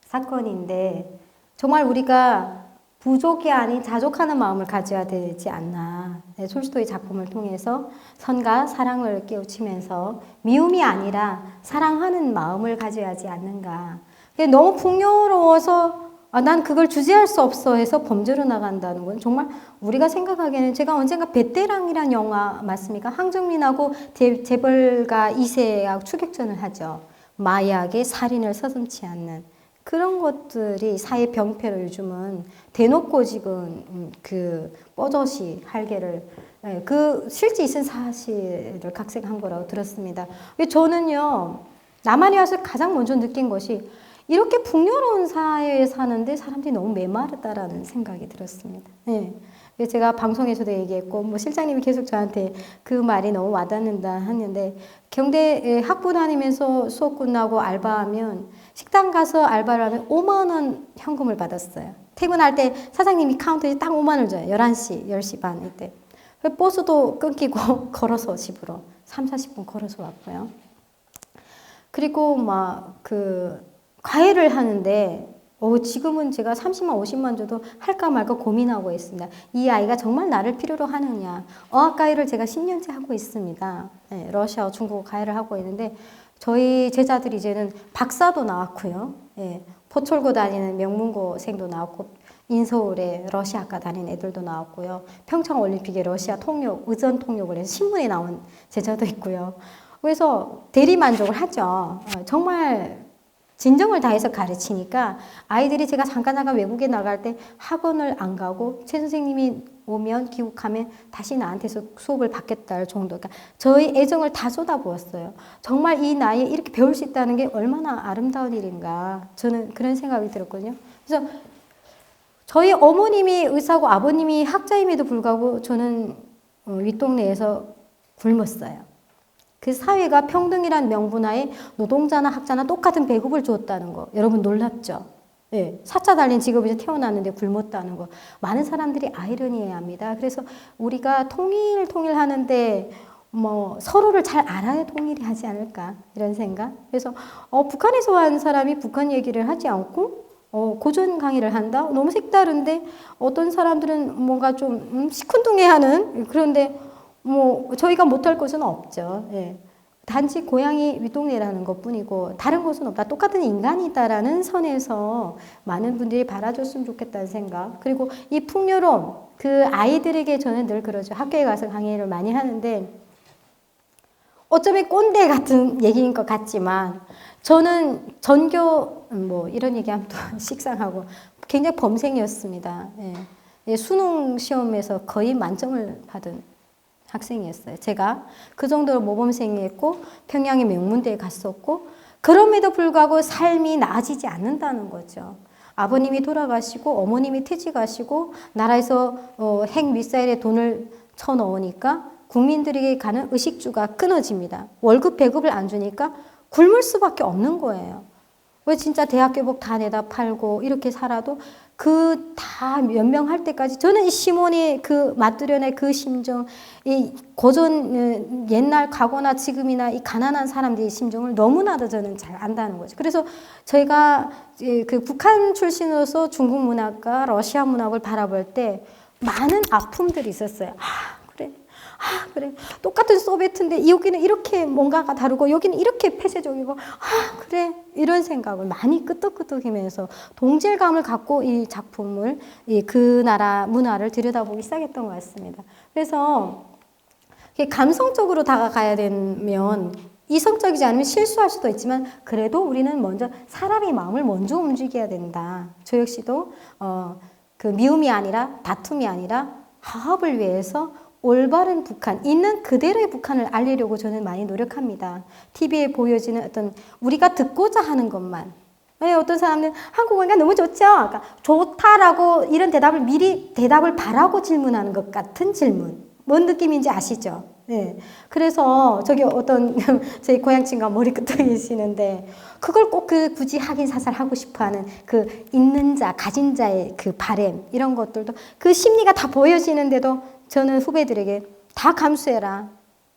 사건인데 정말 우리가 부족이 아닌 자족하는 마음을 가져야 되지 않나. 톨스토이 작품을 통해서 선과 사랑을 깨우치면서 미움이 아니라 사랑하는 마음을 가져야 하지 않는가. 너무 풍요로워서 난 그걸 주제할 수 없어 해서 범죄로 나간다는 건 정말 우리가 생각하기에는 제가 언젠가 베테랑이라는 영화 맞습니까? 황정민하고 재벌가 2세하고 추격전을 하죠. 마약에 살인을 서슴지 않는 그런 것들이 사회 병폐로 요즘은 대놓고 지금 뽀젓이 할개를 그 실제 있은 사실을 각색한 거라고 들었습니다. 저는요 남한에 와서 가장 먼저 느낀 것이 이렇게 풍요로운 사회에 사는데 사람들이 너무 메마르다라는 생각이 들었습니다. 네. 제가 방송에서도 얘기했고, 뭐 실장님이 계속 저한테 그 말이 너무 와닿는다 하는데, 경대 학부 다니면서 수업 끝나고 알바하면, 식당 가서 알바를 하면 5만원 현금을 받았어요. 퇴근할 때 사장님이 카운터에 딱 5만원을 줘요. 11시, 10시 반 이때. 버스도 끊기고 걸어서 집으로 3, 40분 걸어서 왔고요. 그리고 막 과외를 하는데 지금은 제가 30만, 50만 줘도 할까 말까 고민하고 있습니다. 이 아이가 정말 나를 필요로 하느냐. 어학과외를 제가 10년째 하고 있습니다. 네, 러시아어, 중국어 과외를 하고 있는데 저희 제자들이 이제는 박사도 나왔고요. 예, 포철고 다니는 명문고생도 나왔고 인서울에 러시아과 다니는 애들도 나왔고요. 평창올림픽에 러시아 의전 통역을 해서 신문에 나온 제자도 있고요. 그래서 대리만족을 하죠. 정말 진정을 다해서 가르치니까 아이들이 제가 잠깐 외국에 나갈 때 학원을 안 가고 최 선생님이 오면 귀국하면 다시 나한테서 수업을 받겠다 할 정도. 그러니까 저희 애정을 다 쏟아부었어요. 정말 이 나이에 이렇게 배울 수 있다는 게 얼마나 아름다운 일인가. 저는 그런 생각이 들었거든요. 그래서 저희 어머님이 의사고 아버님이 학자임에도 불구하고 저는 윗동네에서 굶었어요. 그 사회가 평등이란 명분하에 노동자나 학자나 똑같은 배급을 주었다는 거. 여러분 놀랍죠? 예, 사자 달린 직업에서 태어났는데 굶었다는 거. 많은 사람들이 아이러니해야 합니다. 그래서 우리가 통일하는데 서로를 잘 알아야 통일이 하지 않을까 이런 생각. 그래서 북한에서 온 사람이 북한 얘기를 하지 않고 고전 강의를 한다? 너무 색다른데 어떤 사람들은 뭔가 좀 시큰둥해하는 그런데 저희가 못할 것은 없죠. 예. 단지 고향이 윗동네라는 것 뿐이고 다른 것은 없다. 똑같은 인간이다라는 선에서 많은 분들이 바라줬으면 좋겠다는 생각. 그리고 이 풍요로움, 그 아이들에게 저는 늘 그러죠. 학교에 가서 강의를 많이 하는데 어쩌면 꼰대 같은 얘기인 것 같지만 저는 전교 이런 얘기하면 또 식상하고 굉장히 범생이었습니다. 예. 수능 시험에서 거의 만점을 받은 학생이었어요. 제가 그 정도로 모범생이었고 평양의 명문대에 갔었고 그럼에도 불구하고 삶이 나아지지 않는다는 거죠. 아버님이 돌아가시고 어머님이 퇴직하시고 나라에서 핵 미사일에 돈을 쳐넣으니까 국민들에게 가는 의식주가 끊어집니다. 월급 배급을 안 주니까 굶을 수밖에 없는 거예요. 왜 진짜 대학교복 다 내다 팔고 이렇게 살아도 다 연명할 때까지 저는 이 시몬의 맞들연의 그 심정, 이 고전 옛날 과거나 지금이나 이 가난한 사람들의 심정을 너무나도 저는 잘 안다는 거죠. 그래서 저희가 북한 출신으로서 중국 문학과 러시아 문학을 바라볼 때 많은 아픔들이 있었어요. 그래. 똑같은 소비에트인데 여기는 이렇게 뭔가가 다르고 여기는 이렇게 폐쇄적이고 그래. 이런 생각을 많이 끄떡끄떡이면서 동질감을 갖고 이 작품을 그 나라 문화를 들여다보기 시작했던 것 같습니다. 그래서 감성적으로 다가가야 되면 이성적이지 않으면 실수할 수도 있지만 그래도 우리는 먼저 사람의 마음을 먼저 움직여야 된다. 저 역시도 미움이 아니라 다툼이 아니라 화합을 위해서 올바른 북한, 있는 그대로의 북한을 알리려고 저는 많이 노력합니다. TV에 보여지는 우리가 듣고자 하는 것만. 어떤 사람들은 한국어가 너무 좋죠? 그러니까 좋다라고 이런 미리 대답을 바라고 질문하는 것 같은 질문. 뭔 느낌인지 아시죠? 네. 그래서 저기 저희 고향 친구가 머리끄덕이시는데 그걸 꼭 굳이 확인 사살하고 싶어하는 있는 자, 가진 자의 바램 이런 것들도 그 심리가 다 보여지는데도 저는 후배들에게 다 감수해라.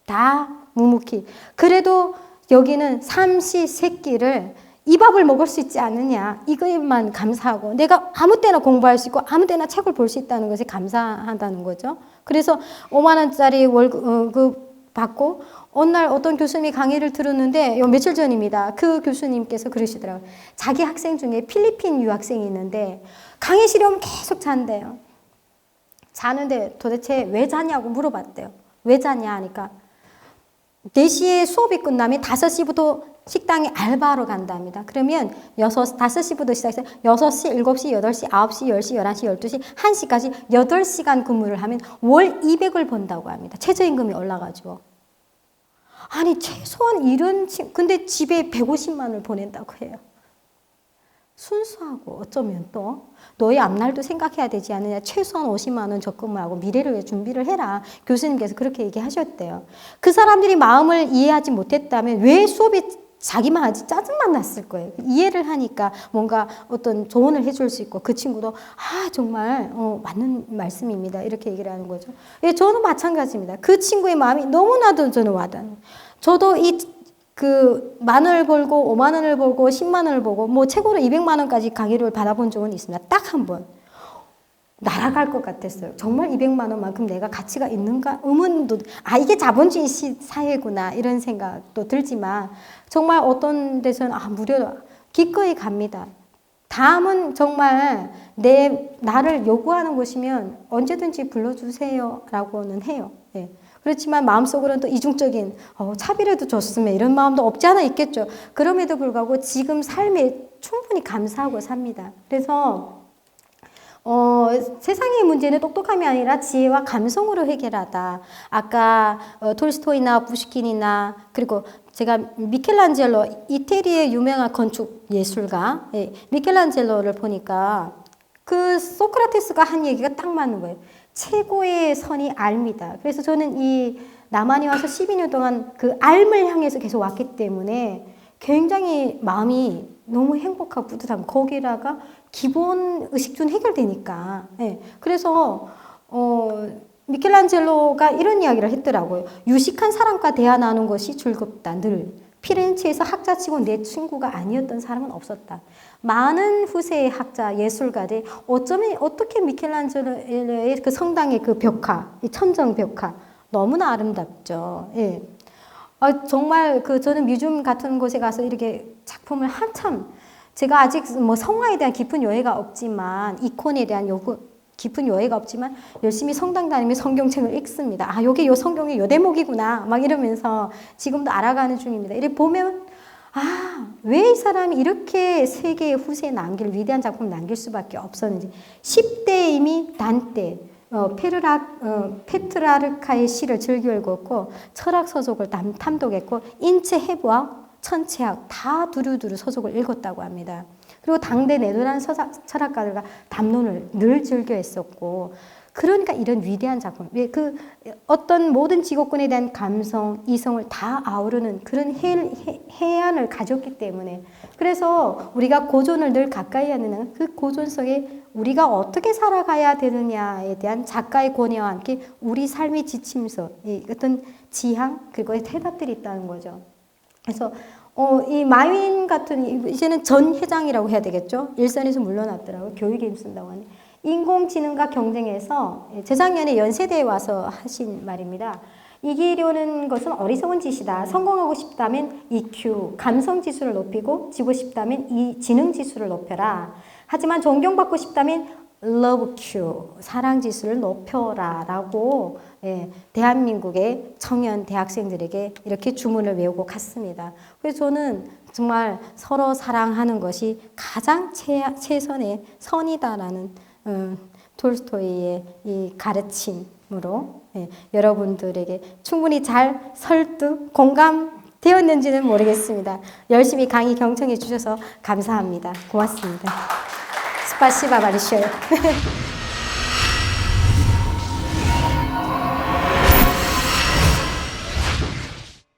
다 묵묵히. 그래도 여기는 삼시세끼를 이 밥을 먹을 수 있지 않느냐. 이것만 감사하고 내가 아무 때나 공부할 수 있고 아무 때나 책을 볼 수 있다는 것에 감사한다는 거죠. 그래서 5만 원짜리 월급 받고 어느 날 어떤 교수님이 강의를 들었는데 며칠 전입니다. 그 교수님께서 그러시더라고요. 자기 학생 중에 필리핀 유학생이 있는데 강의실에 오면 계속 잔대요. 자는데 도대체 왜 자냐고 물어봤대요. 왜 자냐 하니까 4시에 수업이 끝나면 5시부터 식당에 알바하러 간답니다. 그러면 5시부터 시작해서 6시, 7시, 8시, 9시, 10시, 11시, 12시, 1시까지 8시간 근무를 하면 월 200을 번다고 합니다. 최저임금이 올라가지고. 아니 최소한 근데 집에 150만 원을 보낸다고 해요. 순수하고 어쩌면 또 너의 앞날도 생각해야 되지 않느냐. 최소한 50만 원 적금하고 미래를 위해 준비를 해라. 교수님께서 그렇게 얘기하셨대요. 그 사람들이 마음을 이해하지 못했다면 왜 수업이 자기만 하지 짜증만 났을 거예요. 이해를 하니까 뭔가 어떤 조언을 해줄 수 있고 그 친구도 정말 맞는 말씀입니다. 이렇게 얘기를 하는 거죠. 예, 저는 마찬가지입니다. 그 친구의 마음이 너무나도 저는 와닿아요. 저도 그 10,000원을 벌고 50,000원을 벌고 100,000원을 벌고 뭐 최고로 200만 원까지 강의를 받아본 적은 있습니다. 딱 한 번. 날아갈 것 같았어요. 정말 200만 원만큼 내가 가치가 있는가? 의문도, 이게 자본주의 사회구나. 이런 생각도 들지만, 정말 어떤 데서는, 무려 기꺼이 갑니다. 다음은 정말 나를 요구하는 곳이면 언제든지 불러주세요. 라고는 해요. 네. 그렇지만 마음속으로는 또 이중적인, 차비라도 줬으면 이런 마음도 없지 않아 있겠죠. 그럼에도 불구하고 지금 삶에 충분히 감사하고 삽니다. 그래서, 세상의 문제는 똑똑함이 아니라 지혜와 감성으로 해결하다. 아까 톨스토이나 푸시킨이나 그리고 제가 미켈란젤로 이태리의 유명한 건축 예술가 미켈란젤로를 보니까 그 소크라테스가 한 얘기가 딱 맞는 거예요. 최고의 선이 알입니다. 그래서 저는 이 남한에 와서 12년 동안 그 알을 향해서 계속 왔기 때문에 굉장히 마음이 너무 행복하고 뿌듯하고 거기다가 기본 의식주는 해결되니까. 예. 그래서 미켈란젤로가 이런 이야기를 했더라고요. 유식한 사람과 대화 나눈 것이 즐겁다. 늘 피렌체에서 학자치고 내 친구가 아니었던 사람은 없었다. 많은 후세의 학자, 예술가들 어떻게 미켈란젤로의 그 성당의 그 벽화, 이 천정 벽화 너무나 아름답죠. 예. 정말 저는 뮤지엄 같은 곳에 가서 이렇게 작품을 한참 제가 아직 뭐 성화에 대한 깊은 요해가 없지만 이콘에 대한 깊은 요해가 없지만 열심히 성당 다니며 성경책을 읽습니다. 요게 요 성경의 요 대목이구나 막 이러면서 지금도 알아가는 중입니다. 이렇게 보면 왜 이 사람이 이렇게 세계의 후세에 남길 위대한 작품을 남길 수밖에 없었는지 10대 이미 단테 페트라르카의 시를 즐겨 읽었고 철학 서적을 탐독했고 인체 해부학, 천체학 다 두루두루 서적을 읽었다고 합니다. 그리고 당대 네덜란드 철학가들과 담론을 늘 즐겨 했었고 그러니까 이런 위대한 작품, 어떤 모든 직업군에 대한 감성, 이성을 다 아우르는 그런 해안을 가졌기 때문에 그래서 우리가 고전을 늘 가까이 하는 그 고전 속에 우리가 어떻게 살아가야 되느냐에 대한 작가의 권위와 함께 우리 삶의 지침서, 어떤 지향 그리고 대답들이 있다는 거죠. 그래서 이 마윈 같은 이제는 전 회장이라고 해야 되겠죠. 일선에서 물러났더라고요. 교육에 힘쓴다고 하는. 인공지능과 경쟁해서 재작년에 연세대에 와서 하신 말입니다. 이기려는 것은 어리석은 짓이다. 성공하고 싶다면 EQ, 감성 지수를 높이고 지고 싶다면 이 지능 지수를 높여라. 하지만 존경받고 싶다면 Love Q, 사랑 지수를 높여라 라고 대한민국의 청년 대학생들에게 이렇게 주문을 외우고 갔습니다. 그래서 저는 정말 서로 사랑하는 것이 가장 최선의 선이다라는 톨스토이의 이 가르침으로 여러분들에게 충분히 잘 설득, 공감되었는지는 모르겠습니다. 열심히 강의 경청해 주셔서 감사합니다. 고맙습니다. 스파시바 바리쇼요.